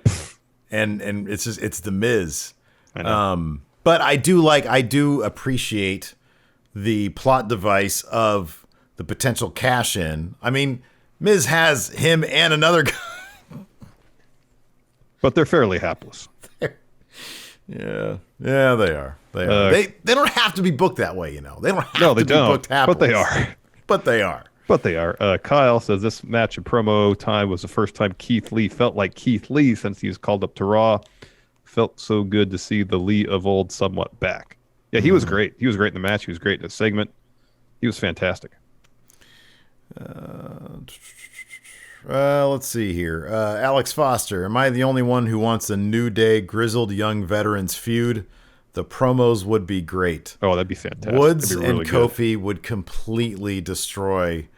And it's the Miz. I know. But I do appreciate the plot device of the potential cash in. I mean, Miz has him and another guy. But they're fairly hapless. Yeah, they are. They are. They don't have to be booked that way, They don't have to be booked hapless. But they are. But they are. Kyle says this match in promo time was the first time Keith Lee felt like Keith Lee since he was called up to Raw. Felt so good to see the Lee of old somewhat back. Yeah, he was great. He was great in the match. He was great in the segment. He was fantastic. Let's see here. Alex Foster. Am I the only one who wants a New Day grizzled young veterans feud? The promos would be great. Oh, that'd be fantastic. Woods really and Kofi would completely destroy.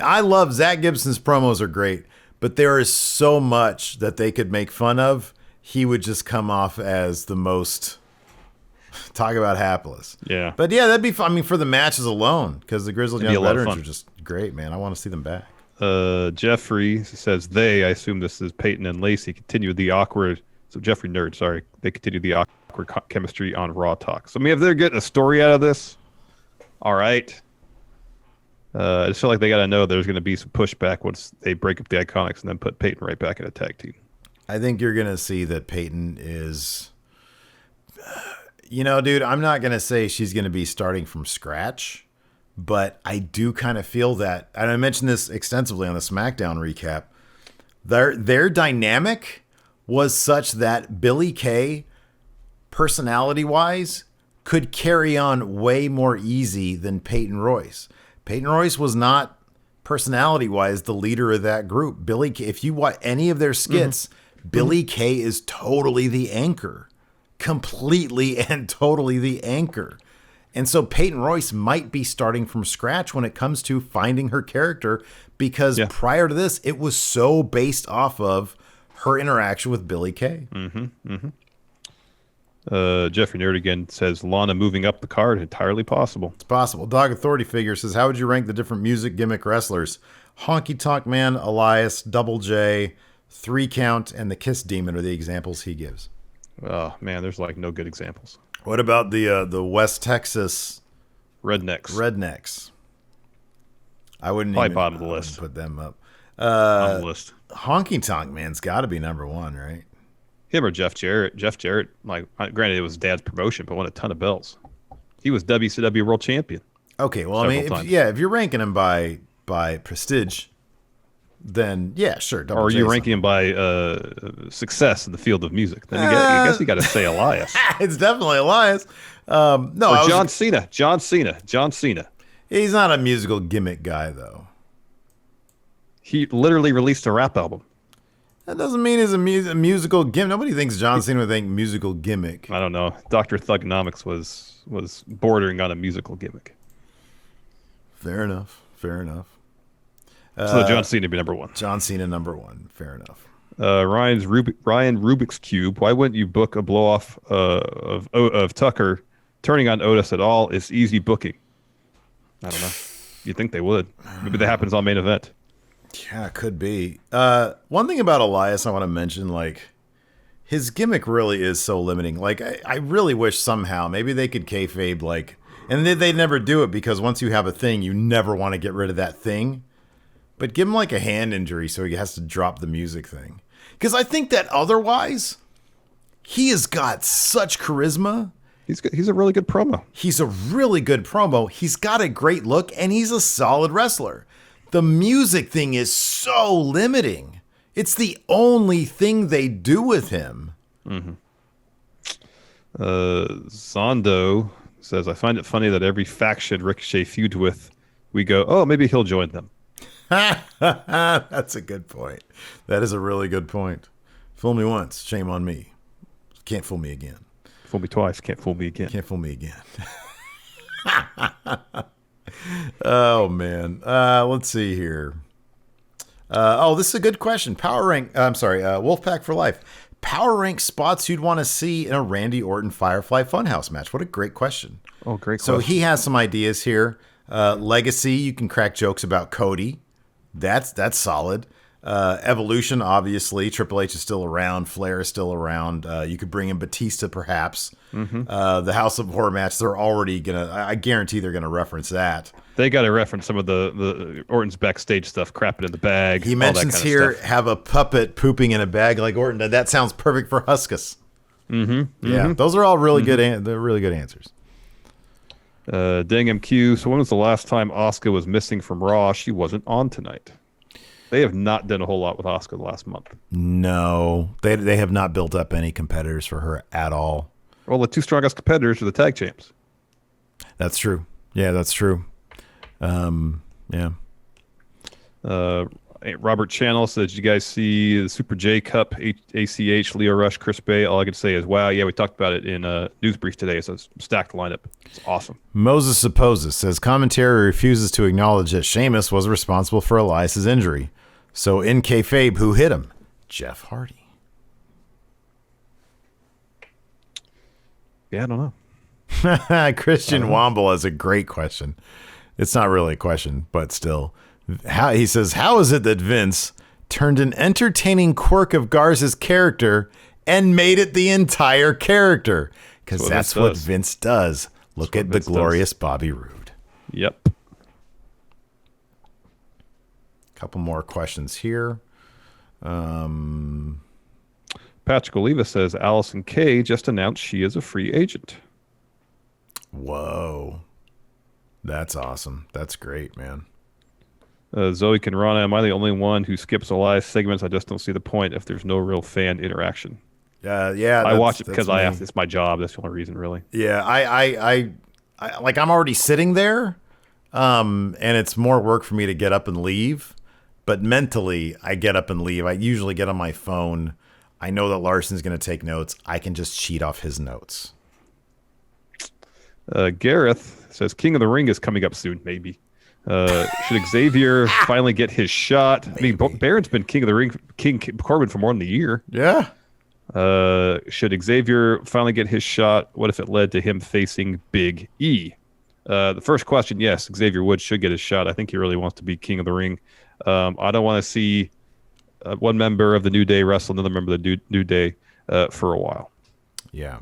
I love Zach Gibson's promos are great, but there is so much that they could make fun of. He would just come off as the most talk about hapless. Yeah. But yeah, that'd be fun. I mean, for the matches alone, because the grizzled young veterans are just great, man. I want to see them back. Jeffrey says I assume this is Peyton and Lacey, continue the awkward. So Jeffrey Nerd, sorry. They continue the awkward chemistry on Raw Talk. So, I mean, if they're getting a story out of this, all right. I just feel like they got to know there's going to be some pushback once they break up the Iconics and then put Peyton right back in a tag team. I think you're going to see that Peyton is, dude, I'm not going to say she's going to be starting from scratch, but I do kind of feel that, and I mentioned this extensively on the SmackDown recap, their dynamic was such that Billie Kay, personality-wise, could carry on way more easy than Peyton Royce. Peyton Royce was not, personality-wise, the leader of that group. Billie Kay, if you watch any of their skits, Billie Kay is totally the anchor. Completely and totally the anchor. And so Peyton Royce might be starting from scratch when it comes to finding her character, because prior to this, it was so based off of her interaction with Billie Kay. Jeffrey Nerdigan says Lana moving up the card, entirely possible. It's possible. Dog Authority Figure says, how would you rank the different music gimmick wrestlers? Honky Tonk Man, Elias, Double J, 3 Count, and the Kiss Demon are the examples he gives. Oh man, there's like no good examples. What about the West Texas Rednecks? I wouldn't probably even bottom of the list. Put them up. On the list. Honky Tonk Man's got to be number 1, right? Him or Jeff Jarrett. Jeff Jarrett, like, granted it was Dad's promotion, but won a ton of belts. He was WCW World Champion. Okay, well, I mean, if you're ranking him by prestige, then yeah, sure. Or are you ranking him by success in the field of music? Then I guess you got to say Elias. It's definitely Elias. No, or John Cena. John Cena. He's not a musical gimmick guy, though. He literally released a rap album. That doesn't mean he's a musical gimmick. Nobody thinks John Cena would think musical gimmick. I don't know. Dr. Thugonomics was bordering on a musical gimmick. Fair enough. So John Cena be number 1. John Cena number 1. Fair enough. Ryan Rubik's Cube. Why wouldn't you book a blow off of Tucker turning on Otis at all? It's easy booking. I don't know. You'd think they would. Maybe that happens on main event. Yeah, it could be. One thing about Elias I want to mention, like, his gimmick really is so limiting. Like, I really wish somehow maybe they could kayfabe, like, and they never do it because once you have a thing, you never want to get rid of that thing. But give him like a hand injury so he has to drop the music thing. Because I think that otherwise, he has got such charisma. He's a really good promo. He's a really good promo. He's got a great look, and he's a solid wrestler. The music thing is so limiting. It's the only thing they do with him. Zondo says, I find it funny that every faction Ricochet feuds with, we go, oh, maybe he'll join them. That's a good point. That is a really good point. Fool me once, shame on me. Can't fool me again. Fool me twice, can't fool me again. Can't fool me again. Oh, man. Let's see here. This is a good question. Wolfpack for Life. Power rank spots you'd want to see in a Randy Orton Firefly Funhouse match. What a great question. Oh, great question. So he has some ideas here. Legacy, you can crack jokes about Cody. That's solid. Evolution, obviously. Triple H is still around. Flair is still around. You could bring in Batista, perhaps. The House of Horror match, they're already going to... I guarantee they're going to reference that. They got to reference some of the Orton's backstage stuff, crapping in the bag. He mentions here, have a puppet pooping in a bag like Orton did. That sounds perfect for Huskus. Yeah, those are all really good. They're really good answers. Dang MQ. So when was the last time Asuka was missing from Raw? She wasn't on tonight. They have not done a whole lot with Asuka the last month. No, they have not built up any competitors for her at all. Well, the 2 strongest competitors are the tag champs. That's true. Yeah, that's true. Yeah. Robert Channel says, did you guys see the Super J Cup, ACH, Leo Rush, Chris Bay? All I can say is, wow, yeah, we talked about it in News Brief today. It's a stacked lineup. It's awesome. Moses Supposes says, commentary refuses to acknowledge that Sheamus was responsible for Elias' injury. So in kayfabe, who hit him? Jeff Hardy. Yeah, I don't know. Christian Womble has a great question. It's not really a question, but still. He says, how is it that Vince turned an entertaining quirk of Garza's character and made it the entire character? Because that's what Vince does. Look at the glorious Bobby Roode. Yep. couple more questions here. Patrick Oliva says Allison Kay just announced she is a free agent. Whoa. That's awesome. That's great, man. Zoe Conrana, am I the only one who skips Elias segments? I just don't see the point if there's no real fan interaction. Yeah. I watch it because I have. It's my job. That's the only reason, really. Yeah, I like I'm already sitting there, and it's more work for me to get up and leave. But mentally, I get up and leave. I usually get on my phone. I know that Larson's going to take notes. I can just cheat off his notes. Gareth says King of the Ring is coming up soon, maybe. Should Xavier finally get his shot? Maybe. I mean, Baron's been King of the Ring, King Corbin for more than a year. Yeah. Should Xavier finally get his shot? What if it led to him facing Big E? The first question, yes, Xavier Woods should get his shot. I think he really wants to be King of the Ring. I don't want to see one member of the New Day wrestle another member of the New Day for a while. Yeah.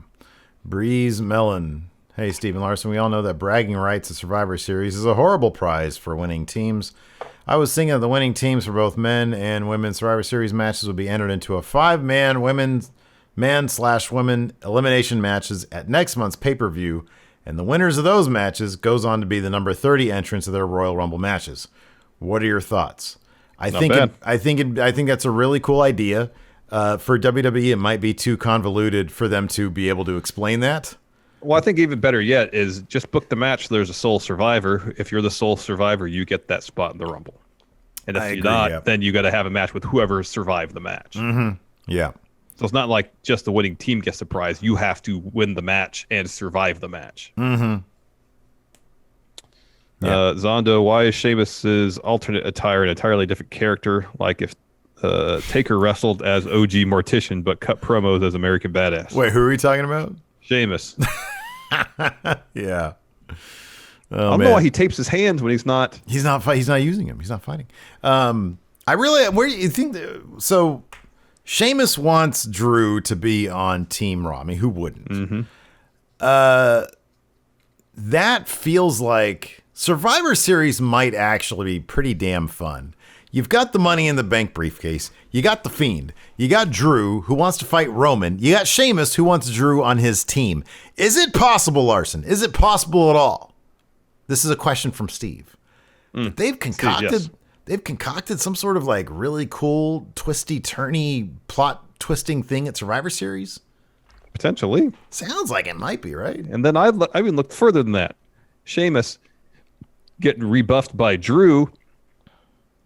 Breeze Mellon. Hey, Stephen Larson, we all know that bragging rights at Survivor Series is a horrible prize for winning teams. I was thinking that the winning teams for both men and women's Survivor Series matches would be entered into a 5-man man/women elimination matches at next month's pay-per-view, and the winners of those matches goes on to be the number 30 entrants of their Royal Rumble matches. What are your thoughts? I think that's a really cool idea. For WWE, it might be too convoluted for them to be able to explain that. Well, I think even better yet is just book the match. There's a sole survivor. If you're the sole survivor, you get that spot in the Rumble. And if you're not, then you got to have a match with whoever survived the match. Mm-hmm. Yeah. So it's not like just the winning team gets the prize. You have to win the match and survive the match. Mm-hmm. Yeah. Zondo, why is Sheamus's alternate attire an entirely different character? Like if Taker wrestled as OG Mortician but cut promos as American Badass. Wait, who are we talking about? Sheamus. Yeah. I don't know why he tapes his hands when he's not. He's not using them. He's not fighting. Where do you think? So Sheamus wants Drew to be on Team Raw. I mean, who wouldn't? Mm-hmm. That feels like Survivor Series might actually be pretty damn fun. You've got the Money in the Bank briefcase. You got The Fiend. You got Drew, who wants to fight Roman. You got Sheamus, who wants Drew on his team. Is it possible, Larson? Is it possible at all? This is a question from Steve. They've concocted. Steve, yes. They've concocted some sort of like really cool, twisty, turny, plot twisting thing at Survivor Series. Potentially. Sounds like it might be, right? And then I even looked further than that. Sheamus getting rebuffed by Drew.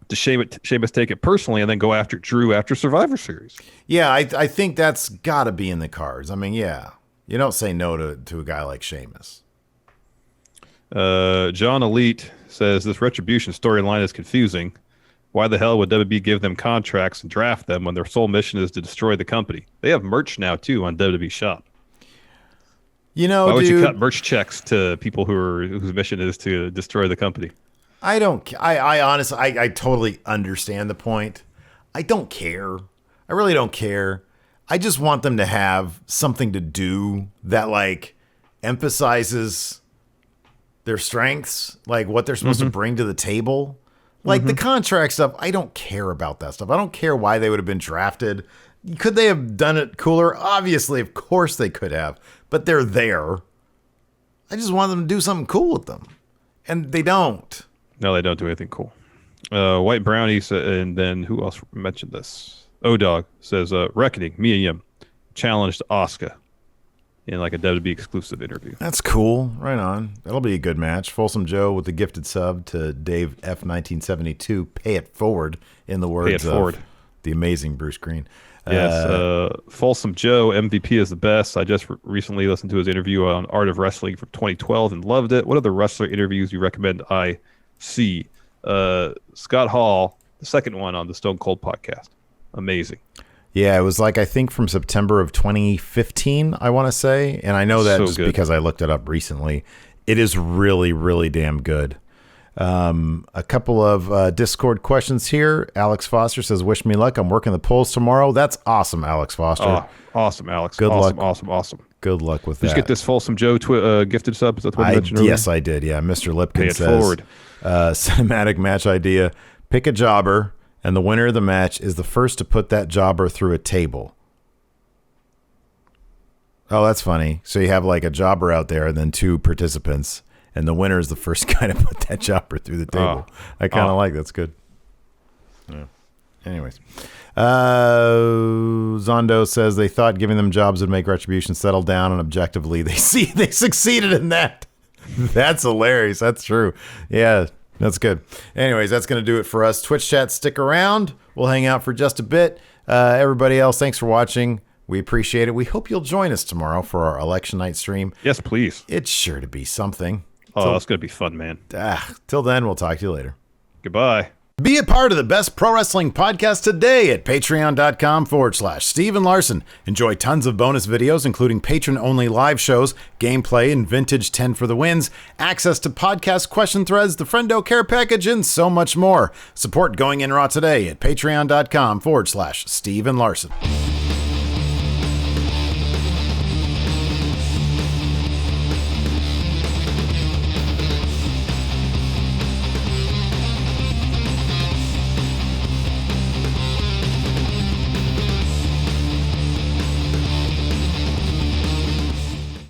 To Sheamus take it personally and then go after Drew after Survivor Series. Yeah, I think that's got to be in the cards. I mean, yeah. You don't say no to a guy like Sheamus. John Elite says this Retribution storyline is confusing. Why the hell would WWE give them contracts and draft them when their sole mission is to destroy the company? They have merch now, too, on WWE Shop. You know, why would you cut merch checks to people whose mission is to destroy the company? I honestly, I totally understand the point. I don't care. I really don't care. I just want them to have something to do that like emphasizes their strengths, like what they're supposed to bring to the table. Like the contract stuff, I don't care about that stuff. I don't care why they would have been drafted. Could they have done it cooler? Obviously, of course they could have, but they're there. I just want them to do something cool with them. And they don't. No, they don't do anything cool. White Brownie, and then who else mentioned this? O-Dog says, Reckoning, Mia Yim challenged Asuka in like a WWE exclusive interview. That's cool. Right on. That'll be a good match. Folsom Joe with the gifted sub to Dave F1972. Pay it forward in the words of the amazing Bruce Green. Yes, Folsom Joe, MVP is the best. I just recently listened to his interview on Art of Wrestling from 2012 and loved it. What other wrestler interviews you recommend I see? Scott Hall, the second one on the Stone Cold podcast. Amazing. Yeah, it was like, I think from September of 2015, I want to say. And I know that just because I looked it up recently. It is really, really damn good. A couple of Discord questions here. Alex Foster says, wish me luck. I'm working the polls tomorrow. That's awesome, Alex Foster. Oh, awesome, Alex. Good luck. Awesome. Good luck with that. Did you get this Folsom Joe gifted sub? Is that what you mentioned earlier? Yes, I did. Yeah, Mr. Lipkin Pay it forward. Cinematic match idea. pick a jobber, and the winner of the match is the first to put that jobber through a table. Oh, that's funny. So you have like a jobber out there and then 2 participants, and the winner is the first guy to put that jobber through the table. I kind of like that's good. Yeah. Anyways. Zondo says they thought giving them jobs would make Retribution settle down, and objectively they succeeded in that. That's hilarious. That's true. Yeah. That's good. Anyways, that's going to do it for us. Twitch chat, stick around. We'll hang out for just a bit. Everybody else, thanks for watching. We appreciate it. We hope you'll join us tomorrow for our election night stream. Yes, please. It's sure to be something. Oh, that's going to be fun, man. Till then, we'll talk to you later. Goodbye. Be a part of the best pro wrestling podcast today at patreon.com/Steven Larson. Enjoy tons of bonus videos, including patron-only live shows, gameplay, and vintage 10 for the wins, access to podcast question threads, the Friendo Care Package, and so much more. Support Going In Raw today at patreon.com/Steven Larson.